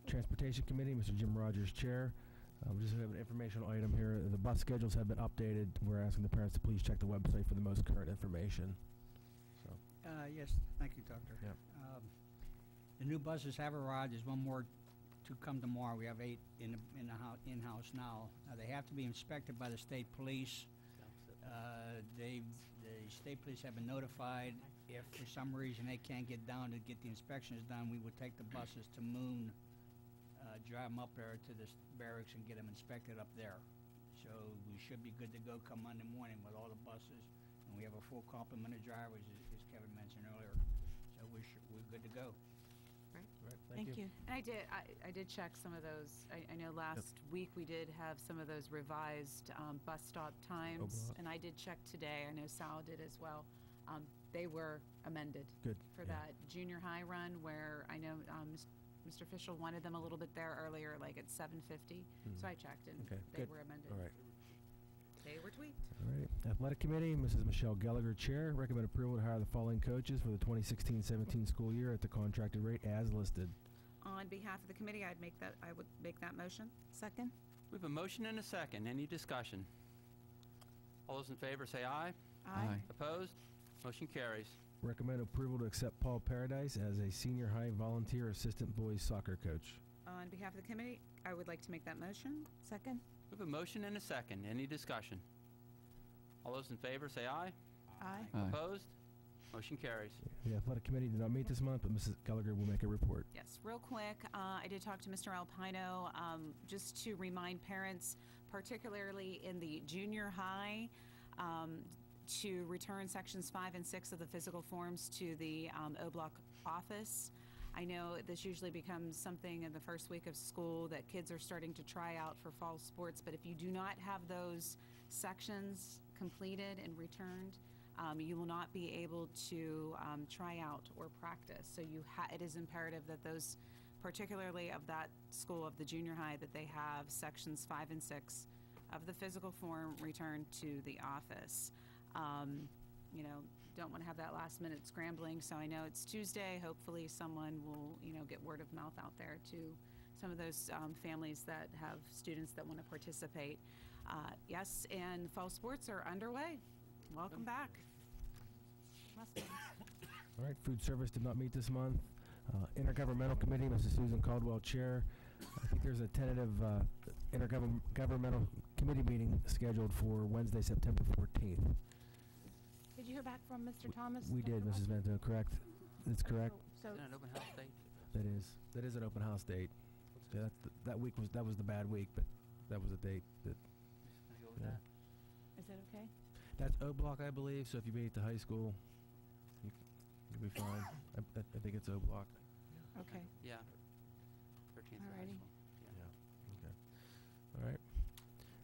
Transportation Committee, Mr. Jim Rogers, Chair. We just have an informational item here. The bus schedules have been updated. We're asking the parents to please check the website for the most current information. So, Yes, thank you, Doctor. Yep. The new buses have arrived. There's one more to come tomorrow. We have 8 in-house now. They have to be inspected by the state police. The state police have been notified. If for some reason they can't get down to get the inspections done, we would take the buses to Moon, drive them up there to the barracks and get them inspected up there. So we should be good to go come Monday morning with all the buses. And we have a full complement of drivers, as Kevin mentioned earlier. So we're good to go. Thank you. And I did check some of those. I know last week we did have some of those revised bus stop times. And I did check today. I know Sal did as well. They were amended. Good. For Yeah. that junior high run where I know Mr. Fischel wanted them a little bit there earlier, like at 7:50. So I checked and Okay, they good. were amended. All right. They were tweaked. All right. Athletic Committee, Mrs. Michelle Gallagher, Chair. Recommend approval to hire the following coaches for the 2016-17 school year at the contracted rate as listed. On behalf of the committee, I would make that motion. Second? We have a motion and a second. Any discussion? All those in favor say aye. Aye. Opposed? Motion carries. Recommend approval to accept Paul Paradise as a senior high volunteer assistant boys soccer coach. On behalf of the committee, I would like to make that motion. Second? We have a motion and a second. Any discussion? All those in favor say aye. Aye. Opposed? Motion carries. The Athletic Committee did not meet this month, but Mrs. Gallagher will make a report. Yes, real quick, I did talk to Mr. Alpino, just to remind parents, particularly in the junior high, to return sections 5 and 6 of the physical forms to the O-Block office. I know this usually becomes something in the first week of school that kids are starting to try out for fall sports, but if you do not have those sections completed and returned, you will not be able to try out or practice. So it is imperative that those, particularly of that school, of the junior high, that they have sections 5 and 6 of the physical form returned to the office. You know, don't want to have that last minute scrambling, so I know it's Tuesday. Hopefully someone will, you know, get word of mouth out there to some of those families that have students that want to participate. Yes, and fall sports are underway. Welcome back. Mustangs. All right, food service did not meet this month. Intergovernmental committee, Mrs. Susan Caldwell, chair. I think there's a tentative intergovernmental committee meeting scheduled for Wednesday, September 14th. Did you hear back from Mr. Thomas? We did, Dr. Mrs. Vento, correct? That's correct. So, Is that an open house date? That is an open house date. Yeah, that was the bad week, but that was a date that. Can I go with Yeah. that? is that okay? That's O Block, I believe. So if you meet at the high school, you'll be fine. I think it's O Block. Okay. Yeah. 13th. of high Alrighty. school. Yeah. Yeah. Okay. All right.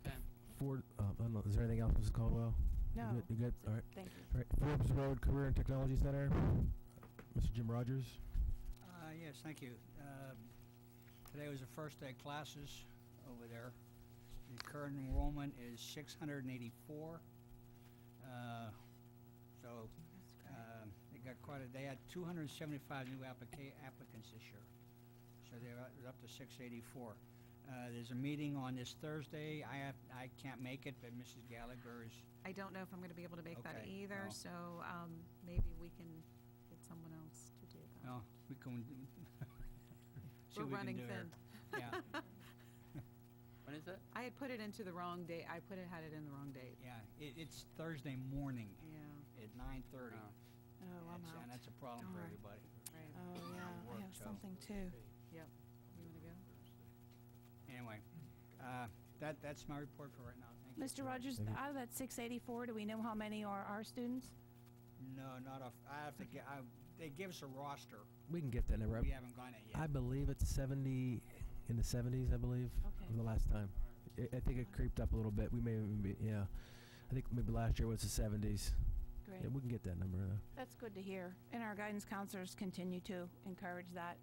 Okay. Ford. I don't know. Is there anything else, Mrs. Caldwell? No. You good? All right. Thank you. All right. Forbes Road Career and Technology Center. Mr. Jim Rogers. Yes, thank you. Today was the first day of classes over there. The current enrollment is 684. They got they had 275 new applicants this year. So they're up to 684. There's a meeting on this Thursday. I can't make it, but Mrs. Gallagher is. I don't know if I'm going to be able to make that Okay, either, well. so maybe we can get someone else to do that. No, we can. See We're what we running can do here. thin. Yeah. When is that? I had put it into the wrong date. had it in the wrong date. Yeah, it's Thursday morning Yeah. at 9:30. Oh. Oh, I'm out. And that's a problem for Darn. everybody. Right. Oh, yeah, I work, have so. something too. Yep. You want to go? Anyway, that's my report for right now. Thank you. Mr. Rogers, Thank you. out of that 684, do we know how many are our students? No, not off. I have to get. They give us a roster. We can get that number. We haven't gone it yet. I believe it's 70, in the 70s, I believe, Okay. from the last time. I think it creeped up a little bit. We may even be, yeah. I think maybe last year was the 70s. Great. Yeah, we can get that number, though. That's good to hear. And our guidance counselors continue to encourage that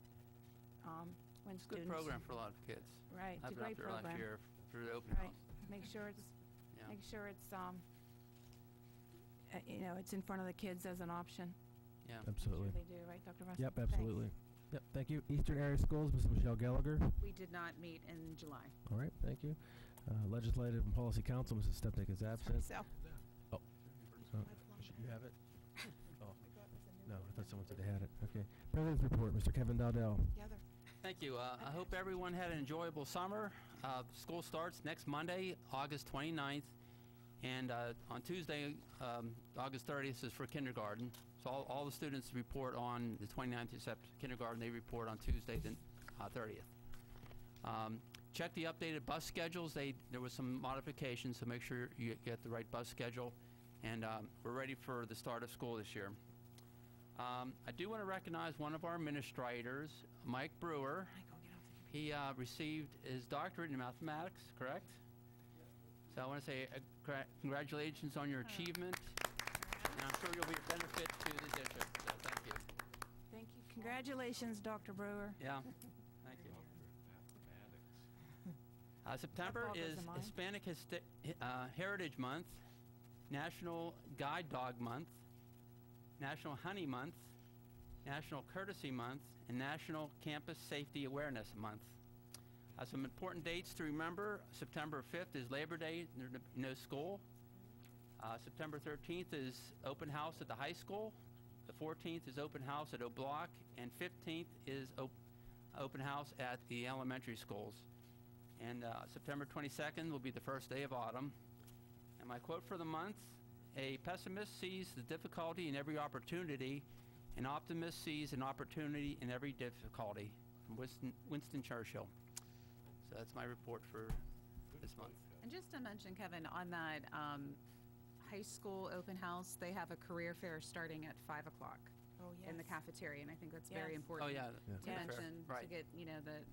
when It's a good students. program for a lot of kids. Right, it's a I've been up great there program. last year through the open Right. house. Make sure it's, Yeah. you know, it's in front of the kids as an option. Yeah. Absolutely. They do, right, Dr. Russell? Yep, Thanks. absolutely. Yep, thank you. Eastern Area Schools, Mrs. Michelle Gallagher. We did not meet in July. All right, thank you. Legislative and Policy Council, Mrs. Stepnick is absent. So, Oh, you have it? Oh, no, I thought someone said they had it. Okay. President's report, Mr. Kevin Dowdell. Thank you. I hope everyone had an enjoyable summer. School starts next Monday, August 29th, and on Tuesday, August 30th is for kindergarten. So all the students report on the 29th, except kindergarten, they report on Tuesday, the 30th. Check the updated bus schedules. There was some modifications, so make sure you get the right bus schedule. And we're ready for the start of school this year. I do want to recognize one of our administrators, Mike Brewer. He received his doctorate in mathematics, correct? So I want to say congratulations on your achievement, and I'm sure you'll be a benefit to the district, so thank you. thank you. Congratulations, Dr. Brewer. Yeah, thank you. September boggles is the mind. Hispanic Heritage Month, National Guide Dog Month, National Honey Month, National Courtesy Month, and National Campus Safety Awareness Month. Some important dates to remember. September 5th is Labor Day, no school. September 13th is open house at the high school. The 14th is open house at O'Block, and 15th is open house at the elementary schools. And September 22nd will be the first day of autumn. And my quote for the month: a pessimist sees the difficulty in every opportunity, an optimist sees an opportunity in every difficulty. From Winston Churchill. So that's my report for this month. And just to mention, Kevin, on that high school open house, they have a career fair starting at 5 o'clock Oh, yes. in the cafeteria, and I think that's very Yes. important Oh, yeah. to Yeah. mention, to Right. get, the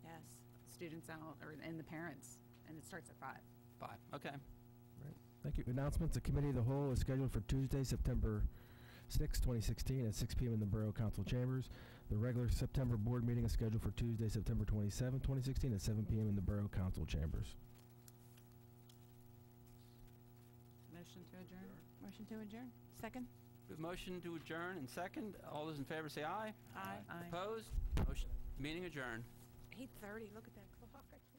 Yes. students out, and the parents, and it starts at 5. 5. Okay. Right. Thank you. Announcements. The Committee of the Whole is scheduled for Tuesday, September 6, 2016 at 6 p.m. in the Borough Council Chambers. The regular September board meeting is scheduled for Tuesday, September 27, 2016 at 7 p.m. in the Borough Council Chambers. Motion to adjourn? Motion to adjourn. Second? We have motion to adjourn and second. All those in favor say aye. Aye. Opposed? Motion, meeting adjourned. 8:30, look at that clock. I can't